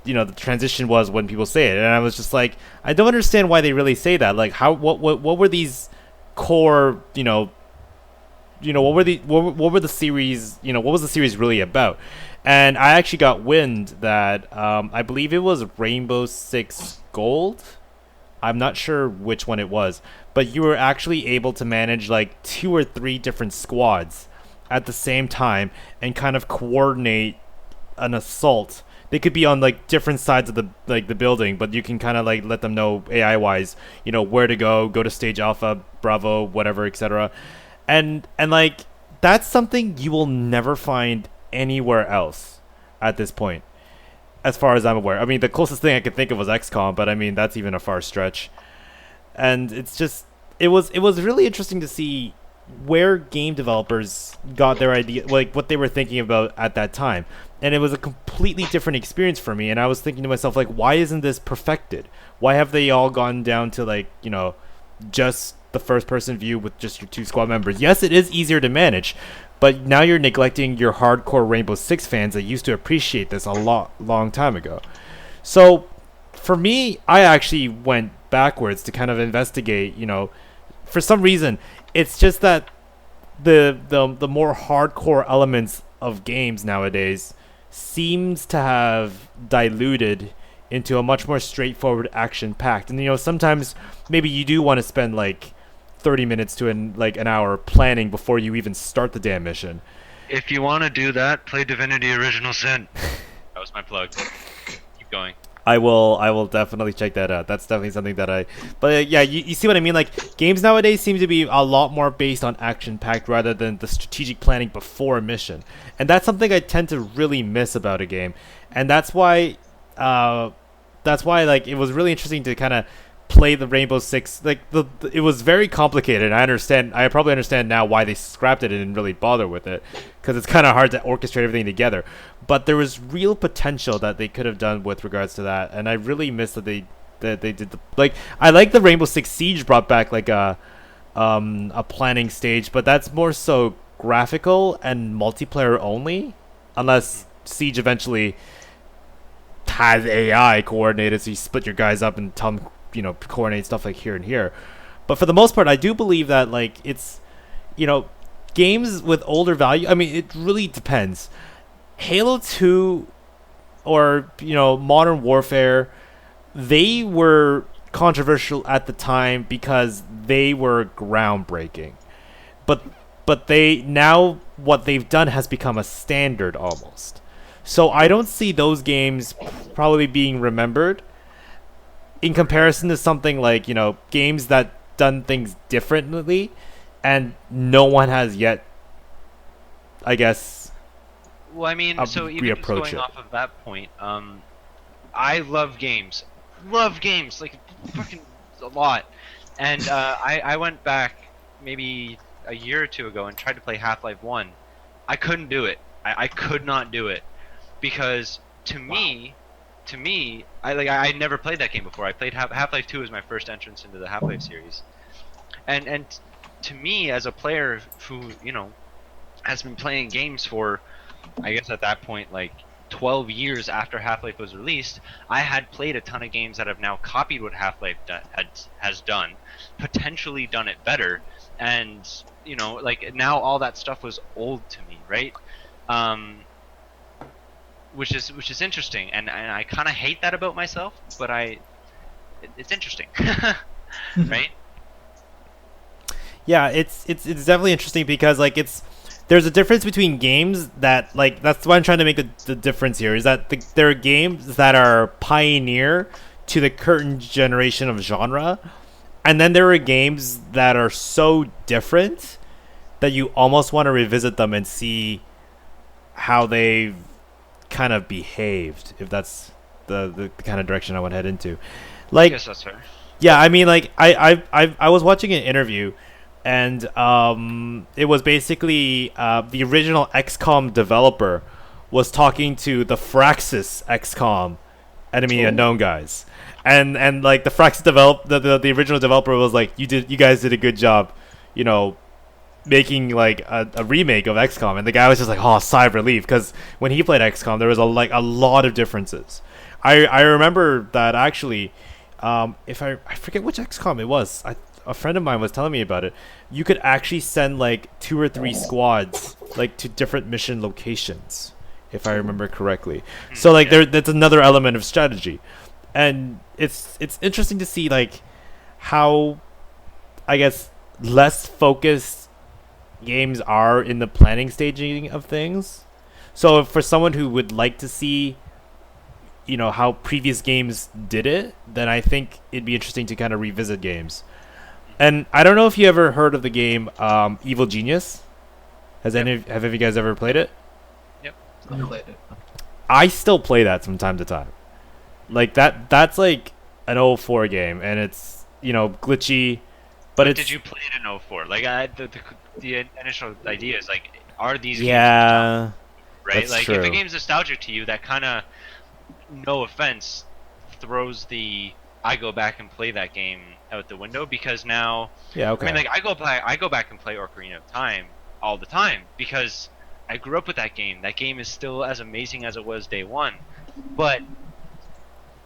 the transition was when people say it, and I was just like, I don't understand why they really say that. Like, how what were these core what were the series, what was the series really about? And I actually got wind that I believe it was Rainbow Six Gold. I'm not sure which one it was, but you were actually able to manage like 2 or 3 different squads at the same time and kind of coordinate an assault. They could be on like different sides of the building, but you can kind of like let them know AI wise, where to go to stage Alpha, Bravo, whatever, etc. And like that's something you will never find anywhere else at this point, as far as I'm aware. I mean, the closest thing I could think of was XCOM, but I mean that's even a far stretch. And it's just it was really interesting to see where game developers got their idea, like what they were thinking about at that time. And it was a completely different experience for me, and I was thinking to myself, like, why isn't this perfected? Why have they all gone down to like just the first person view with just your 2 squad members? Yes, it is easier to manage, but now you're neglecting your hardcore Rainbow Six fans that used to appreciate this a long time ago. So for me, I actually went backwards to kind of investigate. For some reason, it's just that the more hardcore elements of games nowadays seems to have diluted into a much more straightforward action-packed. And sometimes maybe you do want to spend like 30 minutes to an hour planning before you even start the damn mission. If you want to do that, play Divinity Original Sin. That was my plug. Keep going. I will definitely check that out. That's definitely something that but yeah, you see what I mean? Like, games nowadays seem to be a lot more based on action-packed rather than the strategic planning before a mission. And that's something I tend to really miss about a game. And that's why like it was really interesting to kind of play the Rainbow Six. Like it was very complicated. I probably understand now why they scrapped it and didn't really bother with it, because it's kind of hard to orchestrate everything together. But there was real potential that they could have done with regards to that, and I really miss that they did I like the Rainbow Six Siege brought back like a planning stage, but that's more so graphical and multiplayer only, unless Siege eventually has AI coordinated, so you split your guys up and tell them coordinate stuff like here and here. But for the most part, I do believe that like it's games with older value, I mean, it really depends. Halo 2 or Modern Warfare, they were controversial at the time because they were groundbreaking, but they now what they've done has become a standard almost. So I don't see those games probably being remembered in comparison to something like games that done things differently and no one has yet, I guess. Well, I mean, so even just going off of that point, I love games, like fucking a lot, and I went back maybe a year or 2 ago and tried to play Half-Life 1. I couldn't do it. I could not do it because to me, I never played that game before. I played Half-Life 2 was my first entrance into the Half-Life series, and to me as a player who has been playing games for, I guess at that point, like 12 years after Half-Life was released, I had played a ton of games that have now copied what Half-Life has done, potentially done it better, and like now all that stuff was old to me, right? Which is interesting, and I kind of hate that about myself, but it's interesting, right? Yeah, it's definitely interesting because like there's a difference between games that like that's why I'm trying to make the difference here is that there are games that are pioneer to the current generation of genre, and then there are games that are so different that you almost want to revisit them and see how they've kind of behaved, if that's the kind of direction I want to head into. Like, I guess that's fair. Yeah, I mean, like I was watching an interview, and it was basically the original XCOM developer was talking to the Firaxis XCOM Enemy Unknown guys, and like the Firaxis the original developer was like, you guys did a good job, making like a remake of XCOM, and the guy was just like, oh, sigh of relief, because when he played XCOM there was a lot of differences. I remember that actually. If I forget which XCOM it was, a friend of mine was telling me about it. You could actually send like 2 or 3 squads like to different mission locations, if I remember correctly. So like that's another element of strategy, and it's interesting to see like how, I guess, less focused games are in the planning staging of things. So for someone who would like to see, how previous games did it, then I think it'd be interesting to kind of revisit games. And I don't know if you ever heard of the game Evil Genius. Have any of you guys ever played it? Yep. I played it. I still play that from time to time. Like that's like an 04 game, and it's glitchy, but it's. Did you play it in 04? Like the initial idea is like, are these games Yeah, right? that's Like true. if a game's nostalgic to you, that kind of, no offense, throws the I go back and play that game out the window, because now Yeah, okay. I mean, like I go back and play Ocarina of Time all the time because I grew up with that game. That game is still as amazing as it was day one. But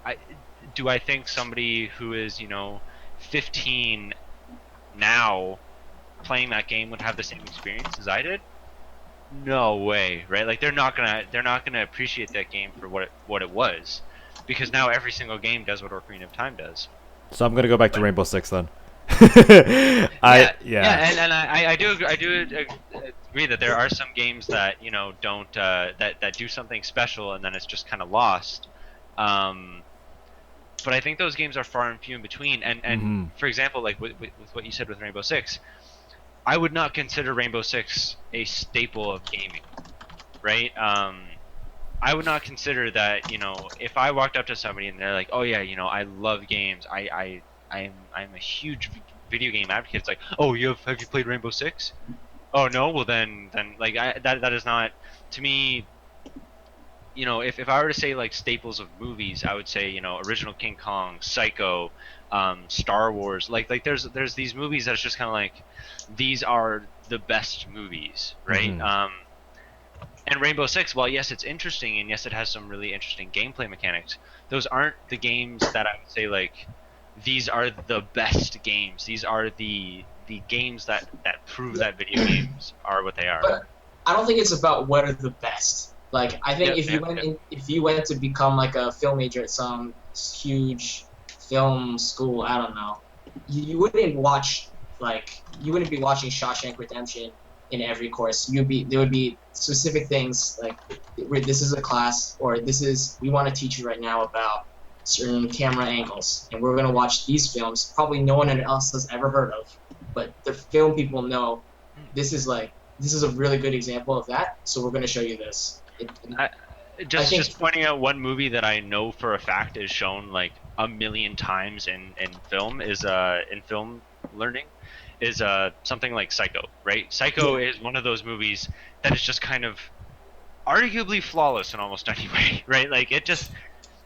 I think somebody who is 15 now playing that game would have the same experience as I did? No way, right? Like they're not gonna appreciate that game for what it was, because now every single game does what Ocarina of Time does. So I'm gonna go back to Rainbow Six then. I do agree that there are some games that don't that do something special and then it's just kind of lost. But I think those games are far and few in between. And for example, like with what you said with Rainbow Six, I would not consider Rainbow Six a staple of gaming, right? I would not consider that, if I walked up to somebody and they're like, oh yeah, I love games, I'm a huge video game advocate. It's like, oh, have you played Rainbow Six? Oh no, well then like that is not, to me. If I were to say like staples of movies, I would say original King Kong, Psycho, Star Wars. Like there's these movies that's just kind of like, these are the best movies, right? And Rainbow Six, while yes, it's interesting, and yes, it has some really interesting gameplay mechanics, those aren't the games that I would say like, these are the best games. These are the games that prove that video games are what they are. But I don't think it's about what are the best. Like I think if you went to become like a film major at some huge film school, I don't know, you wouldn't be watching Shawshank Redemption in every course. There would be specific things like, this is a class, or we want to teach you right now about certain camera angles, and we're going to watch these films probably no one else has ever heard of, but the film people know this is a really good example of that, so we're going to show you this. Just pointing out one movie that I know for a fact is shown like a million times in film is in film learning is something like Psycho, right? Psycho is one of those movies that is just kind of arguably flawless in almost any way, right? Like it just,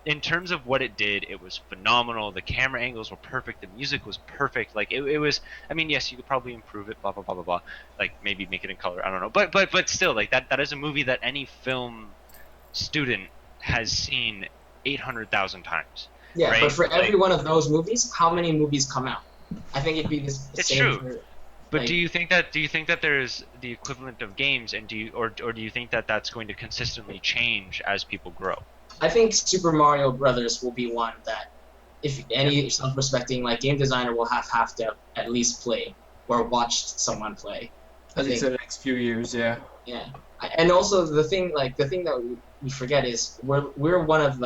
in terms of what it did, it was phenomenal. The camera angles were perfect. The music was perfect. Like it was. I mean, yes, you could probably improve it. Blah blah blah blah blah. Like maybe make it in color. I don't know. But still, like that is a movie that any film student has seen 800,000 times. Yeah, right? But for every one of those movies, how many movies come out? I think it'd be the It's same. true. But do you think that there's the equivalent of games, and do you think that that's going to consistently change as people grow? I think Super Mario Brothers will be one that, if any self-respecting like game designer will have to at least play or watch someone play. I think so the next few years, yeah. Yeah, and also the thing that we forget is we're one of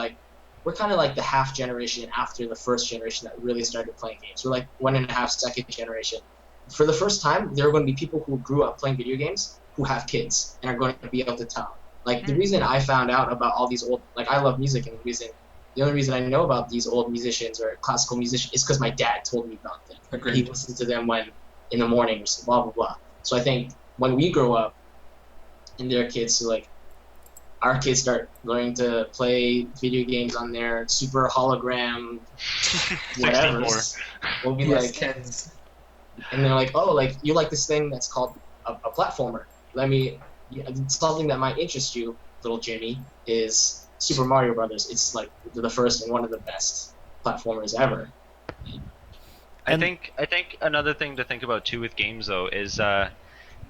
we're kind of like the half generation after the first generation that really started playing games. We're like 1.5 second generation. For the first time, there are going to be people who grew up playing video games who have kids and are going to be able to tell. Like, the reason I found out about all these old, like, I love music, and the only reason I know about these old musicians or classical musicians is because my dad told me about them. Agreed. He listened to them in the morning, blah, blah, blah. So I think when we grow up, and there are kids who, like, our kids start learning to play video games on their super hologram, whatever. We'll be like, Kens. and they're like, oh, like, you like this thing that's called a platformer. Something that might interest you, little Jimmy, is Super Mario Brothers, it's like the first and one of the best platformers ever. I think another thing to think about too with games though is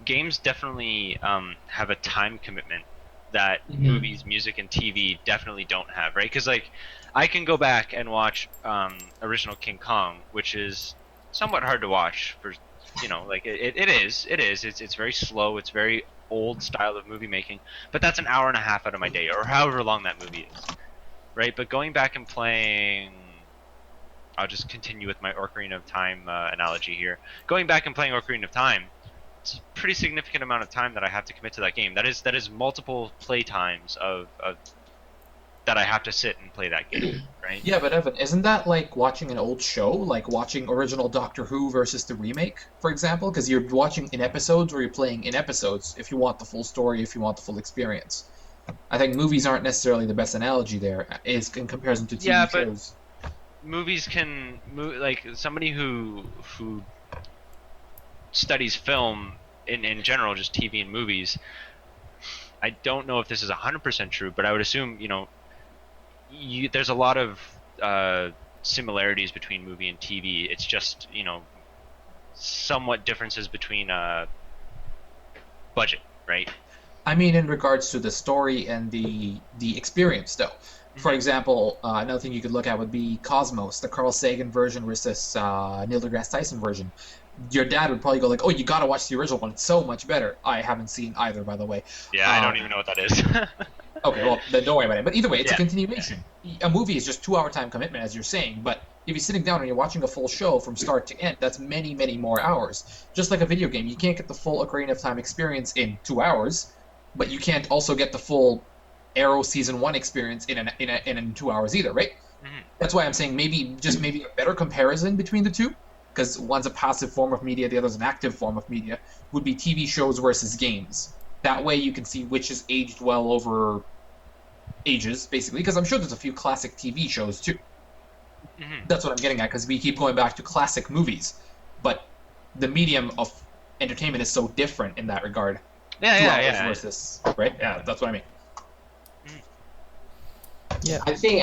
games definitely have a time commitment that movies, music, and TV definitely don't have, right? Because like I can go back and watch original King Kong, which is somewhat hard to watch for, like it is. It's very slow. It's very old style of movie making, but that's an hour and a half out of my day, or however long that movie is, right? But going back and playing, I'll just continue with my Ocarina of Time analogy here. Going back and playing Ocarina of Time, it's a pretty significant amount of time that I have to commit to that game. That is multiple play times of that I have to sit and play that game, right? Yeah, but Evan, isn't that like watching an old show, like watching original Doctor Who versus the remake, for example? Because you're watching in episodes or you're playing in episodes if you want the full story, if you want the full experience. I think movies aren't necessarily the best analogy there, is in comparison to TV shows. Movies can like somebody who studies film in general, just TV and movies. I don't know if this is 100% true, but I would assume there's a lot of similarities between movie and TV. It's just somewhat differences between budget, right? I mean, in regards to the story and the experience, though. For example, another thing you could look at would be Cosmos, the Carl Sagan version versus Neil deGrasse Tyson version. Your dad would probably go like, "Oh, you gotta watch the original one. It's so much better." I haven't seen either, by the way. Yeah, I don't even know what that is. Okay, well, then don't worry about it. But either way, it's a continuation. A movie is just 2-hour time commitment, as you're saying. But if you're sitting down and you're watching a full show from start to end, that's many, many more hours. Just like a video game, you can't get the full Ocarina of Time experience in 2 hours, but you can't also get the full Arrow Season 1 experience in 2 hours either, right? Mm-hmm. That's why I'm saying maybe a better comparison between the two, because one's a passive form of media, the other's an active form of media, would be TV shows versus games. That way you can see which has aged well over ages, basically, because I'm sure there's a few classic TV shows too. Mm-hmm. That's what I'm getting at, because we keep going back to classic movies, but the medium of entertainment is so different in that regard. Yeah. Versus, right? Yeah, that's what I mean. Yeah, I think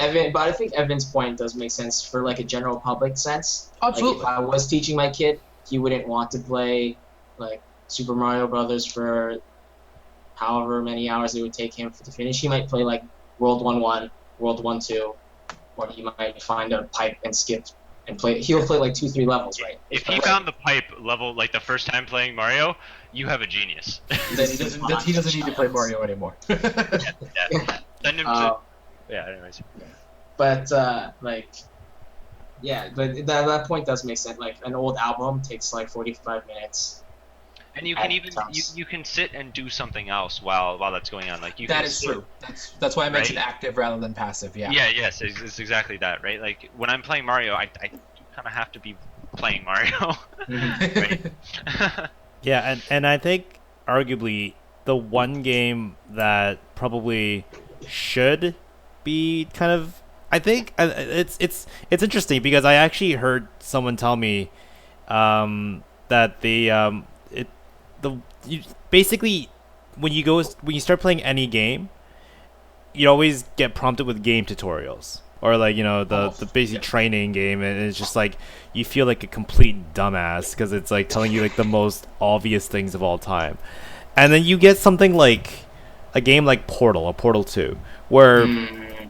Evan's point does make sense for like a general public sense. Absolutely. Like if I was teaching my kid, he wouldn't want to play like Super Mario Brothers for however many hours it would take him to finish. He might play like World 1-1, World 1-2, or he might find a pipe and skip and play. He'll play like 2-3 levels, right? If he found the pipe level like the first time playing Mario, you have a genius. Then he doesn't need to play Mario anymore. Send him to. Yeah, anyways. But that point does make sense. Like an old album takes like 45 minutes. And you can you can sit and do something else while that's going on. Like that is true. That's why I mentioned active rather than passive. Yeah. Yeah. Yes. It's exactly that. Right. Like when I'm playing Mario, I kind of have to be playing Mario. Right. Yeah, and I think arguably the one game that probably should be kind of, I think it's interesting because I actually heard someone tell me that basically when you start playing any game, you always get prompted with game tutorials or like the basic training game, and it's just like you feel like a complete dumbass because it's like telling you like the most obvious things of all time, and then you get something like a game like Portal or Portal 2 where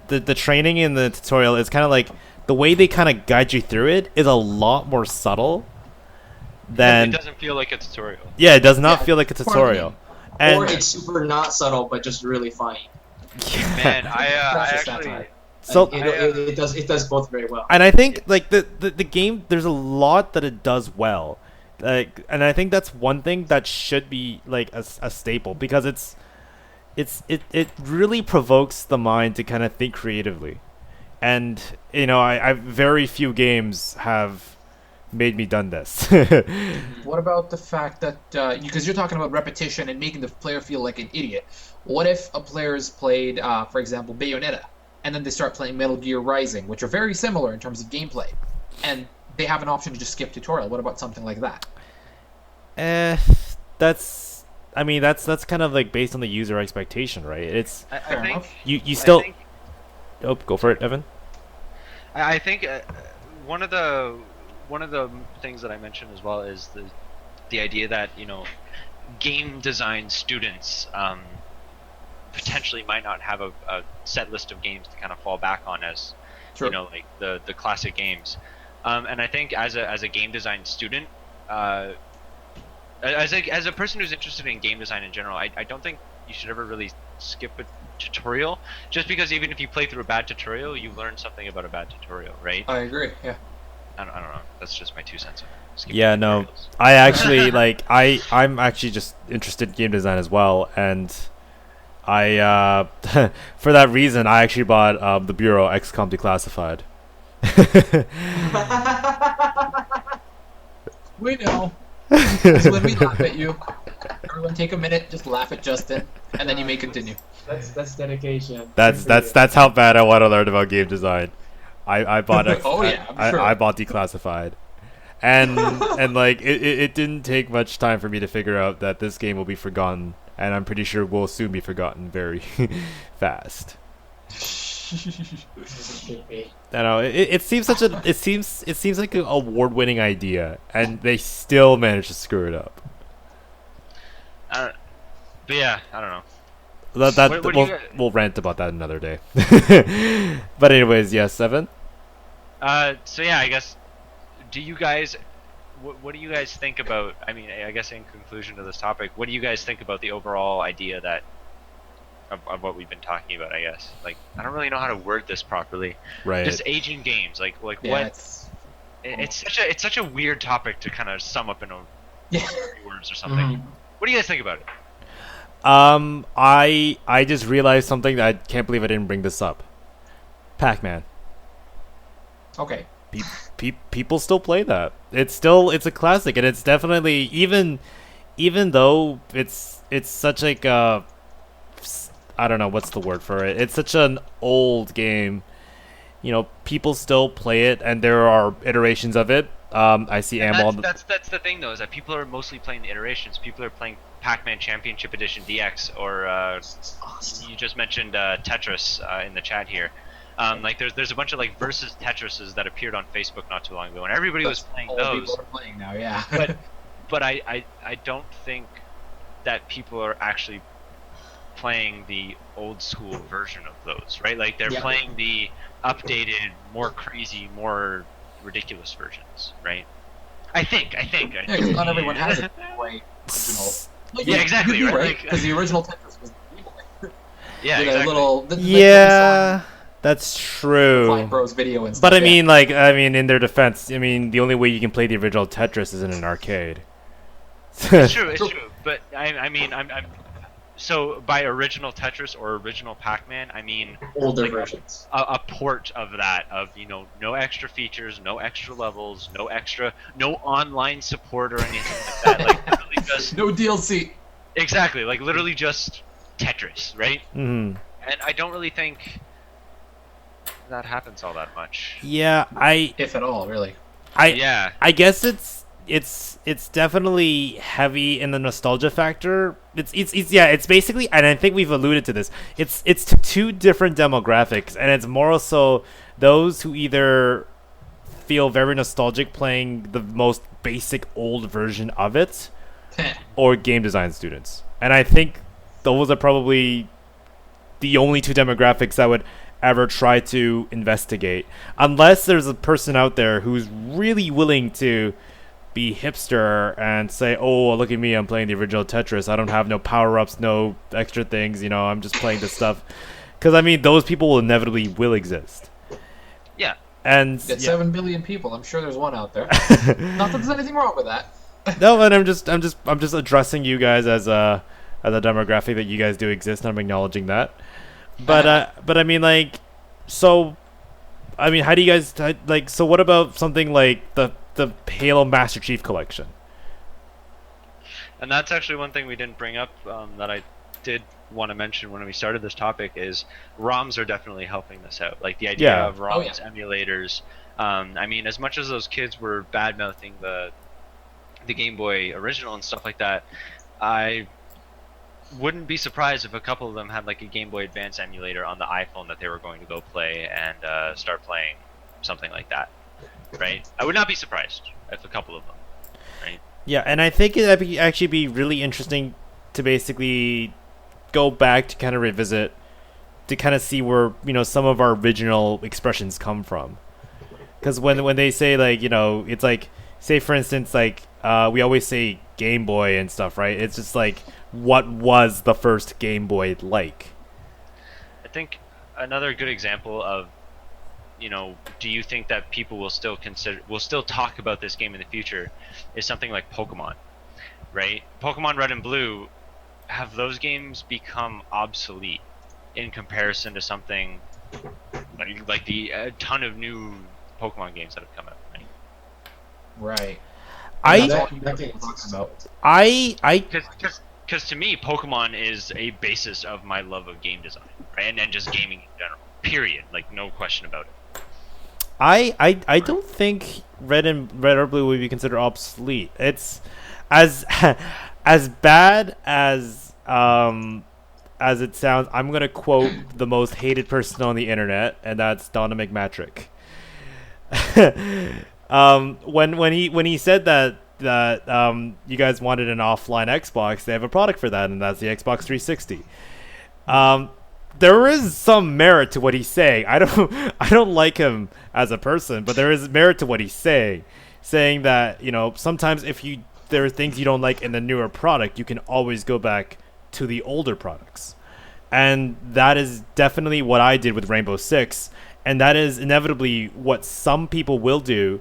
the training in the tutorial is kind of like the way they kind of guide you through it is a lot more subtle than. It doesn't feel like a tutorial. Yeah, it does not feel like a tutorial. Or it's super not subtle, but just really funny. Yeah. Man, I actually. So it does both very well. And I think like the game, there's a lot that it does well, like, and I think that's one thing that should be like a staple because it really provokes the mind to kind of think creatively, and I very few games have made me done this. What about the fact that because you're talking about repetition and making the player feel like an idiot? What if a player's played, for example, Bayonetta, and then they start playing Metal Gear Rising, which are very similar in terms of gameplay, and they have an option to just skip tutorial? What about something like that? That's kind of like based on the user expectation, right? It's I think you still. Oh, go for it, Evan. I think one of the things that I mentioned as well is the idea that game design students potentially might not have a set list of games to kind of fall back on as Sure. like the classic games, and I think as a game design student, as a person who's interested in game design in general, I don't think you should ever really skip a tutorial, just because even if you play through a bad tutorial, you learn something about a bad tutorial, right? I agree. Yeah. I don't know. That's just my 2 cents on skipping Yeah, no. tutorials. I actually I'm actually just interested in game design as well, and I for that reason I actually bought the Bureau XCOM Declassified. We know. It's when we laugh at you. Everyone, take a minute, just laugh at Justin, and then you may continue. That's dedication. That's how bad I want to learn about game design. I bought Oh, yeah, I'm sure. I bought Declassified, and like it didn't take much time for me to figure out that this game will be forgotten, and I'm pretty sure will soon be forgotten very fast. I know it seems it seems like an award-winning idea, and they still managed to screw it up. But yeah, I don't know. That What do you we'll rant about that another day. But anyways, yes, Evan. So yeah, I guess. Do you guys? What do you guys think about? I mean, I guess in conclusion to this topic, what do you guys think about the overall idea that of what we've been talking about? I guess I don't really know how to word this properly. Right. Just aging games, like Yeah, what? It's such a weird topic to kind of sum up in Yeah. 3 words or something. Mhm. What do you guys think about it? I just realized something that I can't believe I didn't bring this up. Pac-Man. Okay. People still play that. It's a classic, and it's definitely even though it's such like a, I don't know what's the word for it. It's such an old game. People still play it, and there are iterations of it. I see Amble. That's the thing though, is that people are mostly playing the iterations. People are playing Pac-Man Championship Edition DX, or you just mentioned Tetris in the chat here. There's a bunch of versus Tetrises that appeared on Facebook not too long ago, and everybody was playing All those. people are playing now, yeah. But I don't think that people are actually playing the old school version of those, right? Like they're Yeah. playing the updated, more crazy, more ridiculous versions, right? I think. Yeah, 'cause not everyone has it. Way original. Yeah, exactly, You'd be right? Because the original Tetris was Gameboy. Yeah, With exactly. a little. Yeah, that's true. Fine Bros video and stuff. But I yeah. mean, in their defense, the only way you can play the original Tetris is in an arcade. It's true. But I mean, I'm so by original Tetris or original Pac-Man, I mean Older versions. a port of that, of no extra features, no extra levels, no online support or anything like that. Literally just No DLC. exactly, literally just Tetris, right? Mhm. And I don't really think that happens all that much. Yeah, If at all, really. Yeah. I guess it's definitely heavy in the nostalgia factor. It's basically, and I think we've alluded to this. It's to 2 different demographics, and it's more so those who either feel very nostalgic playing the most basic old version of it, or game design students. And I think those are probably the only 2 demographics I would ever try to investigate, unless there's a person out there who's really willing to be hipster and say, oh, look at me, I'm playing the original Tetris, I don't have no power-ups, no extra things, I'm just playing this stuff. Because those people will inevitably exist. Yeah. And Get 7 billion people. I'm sure there's one out there. Not that there's anything wrong with that. No, and I'm just addressing you guys as a demographic that you guys do exist, and I'm acknowledging that. But how do you guys so what about something like the Halo Master Chief Collection? And that's actually one thing we didn't bring up, that I did want to mention when we started this topic, is ROMs are definitely helping this out. The idea Yeah. of ROMs, emulators. As much as those kids were bad mouthing the Game Boy original and stuff like that, I wouldn't be surprised if a couple of them had like a Game Boy Advance emulator on the iPhone that they were going to go play and start playing something like that, right? I would not be surprised if a couple of them, right? Yeah, and I think it'd actually be really interesting to basically go back to kind of revisit, to kind of see where, you know, some of our original expressions come from. Because when they say, like, you know, it's like, say for instance, like, we always say Game Boy and stuff, right? It's just like, what was the first Game Boy like? I think another good example of, you know, do you think that people will still talk about this game in the future is something like Pokemon, right? Pokemon Red and Blue, have those games become obsolete in comparison to something like the ton of new Pokemon games that have come out, right? Right. Because to me, Pokemon is a basis of my love of game design, right? And just gaming in general. Period. Like, no question about it. I don't think red or blue would be considered obsolete. It's as as bad as it sounds. I'm gonna quote the most hated person on the internet, and that's Donna McMatrick. When he said that you guys wanted an offline Xbox, they have a product for that, and that's the Xbox 360. There is some merit to what he's saying. I don't like him as a person, but there is merit to what he's saying that, you know, sometimes if there are things you don't like in the newer product, you can always go back to the older products. And that is definitely what I did with Rainbow Six, and that is inevitably what some people will do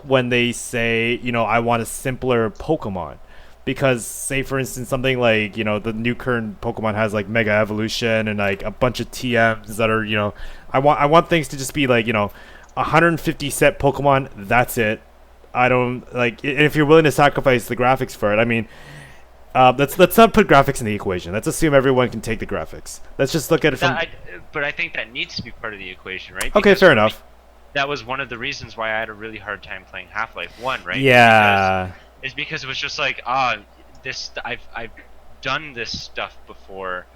when they say, you know, I want a simpler Pokemon. Because, say for instance, something like, you know, the new current Pokemon has like Mega Evolution and like a bunch of TMs that are, you know, I want things to just be like, you know, 150 set Pokemon, that's it. I don't like, if you're willing to sacrifice the graphics for it. I mean, let's not put graphics in the equation. Let's assume everyone can take the graphics. Let's just look at it from. But I think that needs to be part of the equation, right? Okay, fair enough. That was one of the reasons why I had a really hard time playing Half-Life 1, right? Yeah. It's because it was just like, I've done this stuff before,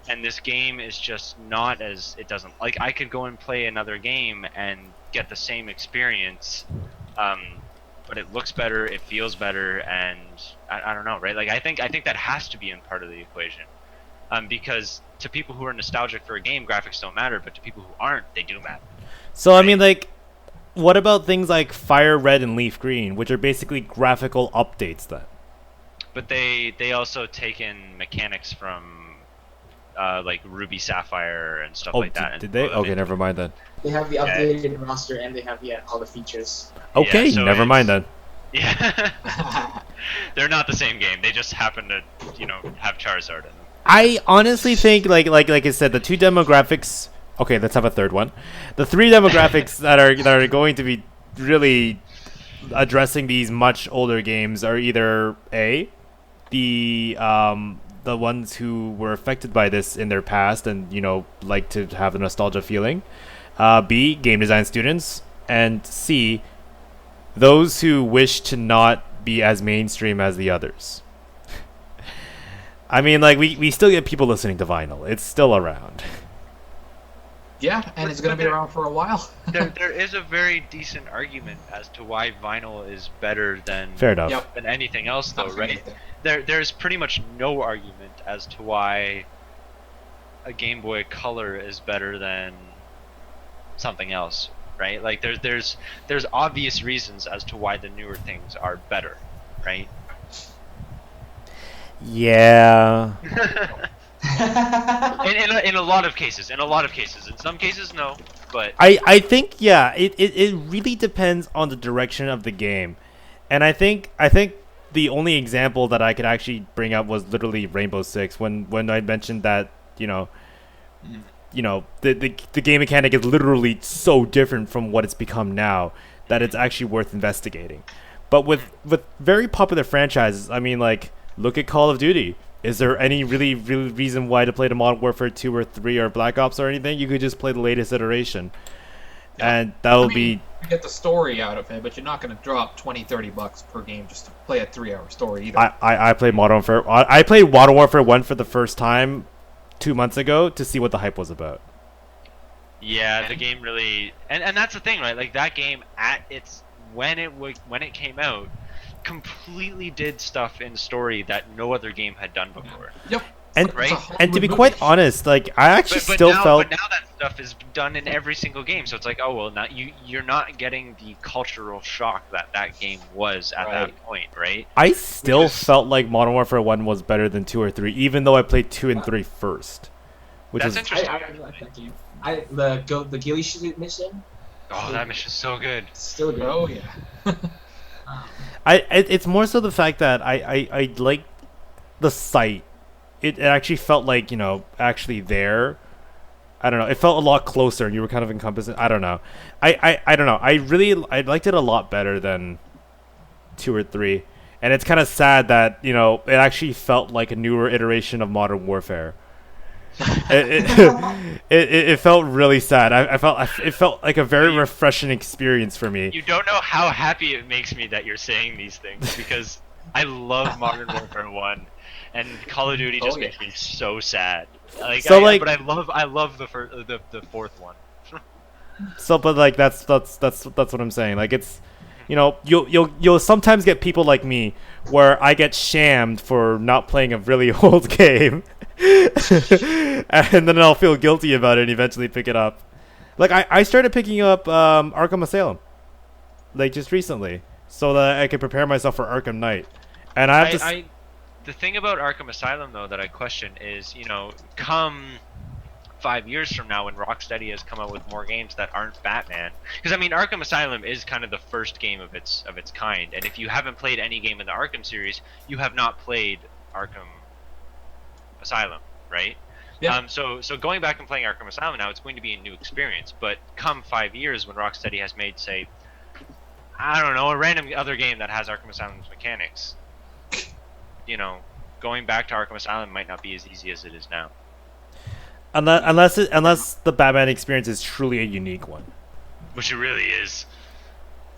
and this game is just not as, it doesn't, like, I could go and play another game and get the same experience, but it looks better, it feels better, and I don't know, right? Like, I think that has to be in part of the equation, because to people who are nostalgic for a game, graphics don't matter, but to people who aren't, they do matter. So, right? I mean, like, what about things like Fire Red and Leaf Green, which are basically graphical updates then? But they also take in mechanics from like Ruby Sapphire and stuff like that. Did they? Okay, never mind then. They have the updated roster and they have all the features. Okay, so never mind then. Yeah. They're not the same game. They just happen to, you know, have Charizard in them. I honestly think, like I said, the two demographics. Okay, let's have a third one. The three demographics that are going to be really addressing these much older games are either A, the ones who were affected by this in their past and, you know, like to have the nostalgia feeling. B, game design students, and C, those who wish to not be as mainstream as the others. I mean, like, we still get people listening to vinyl. It's still around. Yeah, and it's going to be around for a while. there is a very decent argument as to why vinyl is better than fair enough. Than anything else, though, right? There's pretty much no argument as to why a Game Boy Color is better than something else, right? Like there's obvious reasons as to why the newer things are better, right? Yeah. in a lot of cases. In some cases, no. But I think, yeah, it really depends on the direction of the game, and I think the only example that I could actually bring up was literally Rainbow Six when I mentioned that, you know, the game mechanic is literally so different from what it's become now that it's actually worth investigating. But with very popular franchises, I mean, like, look at Call of Duty. Is there any really reason why to play the Modern Warfare 2 or 3 or Black Ops or anything? You could just play the latest iteration. and that will I mean, be. you get the story out of it, but you're not going to drop $20-30 per game just to play a 3-hour story either. I played Modern Warfare. I played Modern Warfare 1 for the first time 2 months ago to see what the hype was about. Yeah, the game really, and that's the thing, right? Like that game at its when it came out, completely did stuff in story that no other game had done before. Yep. And Right? and to be quite honest, like I actually But still now, felt. but now that stuff is done in every single game, so it's like, oh well, now you're not getting the cultural shock that game was at that point, right? I still Which is- felt like Modern Warfare 1 was better than 2 or 3, even though I played 2 and 3 first. Which That's is interesting. I really like that game. The ghillie suit mission, Oh, that mission's so good. still good. Oh, yeah. it's more so the fact that I like the site. It actually felt like, you know, actually there. I don't know. It felt a lot closer, and you were kind of encompassing. I don't know. I don't know. I liked it a lot better than 2 or 3, and it's kind of sad that, you know, it actually felt like a newer iteration of Modern Warfare. it felt really sad. It felt like a very refreshing experience for me. You don't know how happy it makes me that you're saying these things because I love Modern Warfare 1, and Call of Duty just makes me so sad. But I love the fourth one. So, but like that's what I'm saying. Like it's, you know, you'll sometimes get people like me where I get shammed for not playing a really old game, and then I'll feel guilty about it and eventually pick it up. Like I started picking up Arkham Asylum, like just recently, so that I could prepare myself for Arkham Knight. And The thing about Arkham Asylum though that I question is, you know, come 5 years from now when Rocksteady has come out with more games that aren't Batman, because I mean Arkham Asylum is kind of the first game of its kind, and if you haven't played any game in the Arkham series, you have not played Arkham Asylum, right? Yeah. So going back and playing Arkham Asylum now, it's going to be a new experience. But come 5 years when Rocksteady has made, say, I don't know, a random other game that has Arkham Asylum's mechanics, you know, going back to Arkham Asylum might not be as easy as it is now. unless the Batman experience is truly a unique one. Which it really is.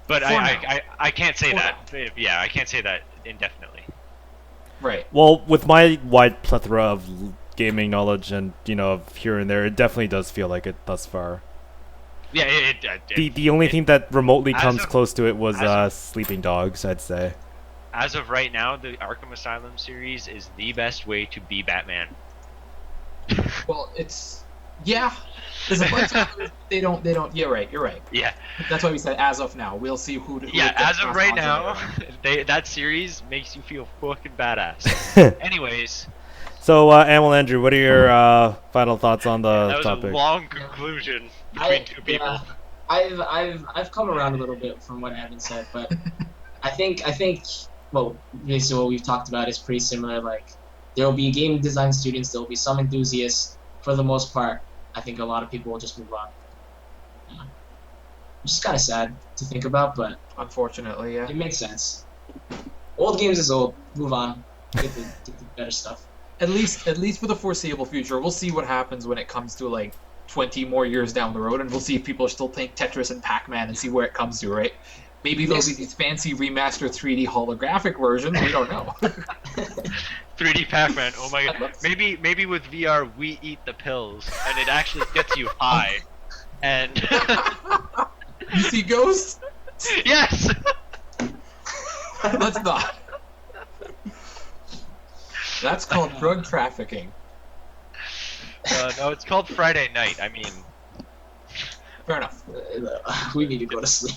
But For I can't say For that. Yeah, I can't say that indefinitely. Right. Well, with my wide plethora of gaming knowledge and, you know, of here and there, it definitely does feel like it thus far. Yeah, The only thing that remotely as comes of- close to it was as of- Sleeping Dogs, I'd say. as of right now, the Arkham Asylum series is the best way to be Batman. Well, it's... Yeah. There's a bunch of they don't... You're right. Yeah. That's why we said as of now. We'll see who... Yeah, gets as of passed right on to now, later. that series makes you feel fucking badass. Anyways, So, Amal Andrew, what are your final thoughts on the that was topic? a long conclusion between two people. I've come around a little bit from what Evan said, but I think well, basically what we've talked about is pretty similar. Like there will be game design students, there will be some enthusiasts. For the most part, I think a lot of people will just move on. Yeah. Which is kind of sad to think about, but Unfortunately, yeah. it makes sense. Old games is old. Move on. Get the better stuff. At least for the foreseeable future, we'll see what happens when it comes to like 20 more years down the road, and we'll see if people are still playing Tetris and Pac-Man and see where it comes to, right? Maybe there'll be these fancy remastered 3D holographic versions. We don't know. 3D Pac-Man. Oh my god. Maybe with VR we eat the pills and it actually gets you high. And You see ghosts? yes. Let's not. That's called drug trafficking. No, it's called Friday Night. I mean, Fair enough. We need to go to sleep.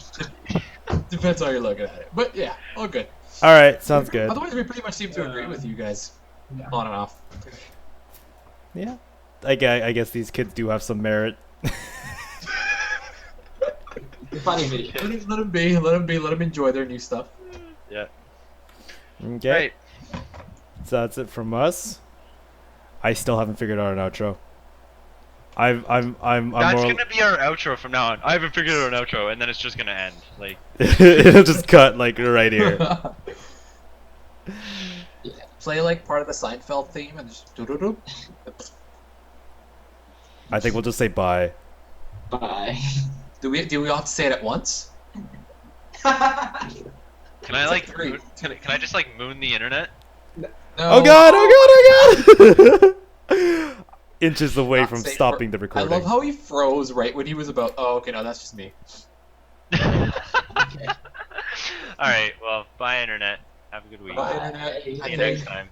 Depends how you're looking at it. But yeah, all good. All right, sounds good. Otherwise, we pretty much seem to agree with you guys. Yeah. On and off. Yeah, I guess these kids do have some merit. Funny video. Let them be. Let them enjoy their new stuff. yeah. Okay, Right. so that's it from us. I still haven't figured out an outro. I'm That's more... gonna be our outro from now on. I haven't figured out an outro, and then it's just gonna end. Like, It'll just cut like right here. Play like part of the Seinfeld theme and just doo-doo-doo. I think we'll just say bye. Bye. Do we all have to say it at once? Can I It's like like three. can I just like moon the internet? No. Oh god! Oh god! Oh god! Inches away Not from safe stopping for- the recording. I love how he froze right when he was about. Oh, okay, no, that's just me. All right. Well, bye internet. Have a good week. Bye, internet. Bye. See you next time.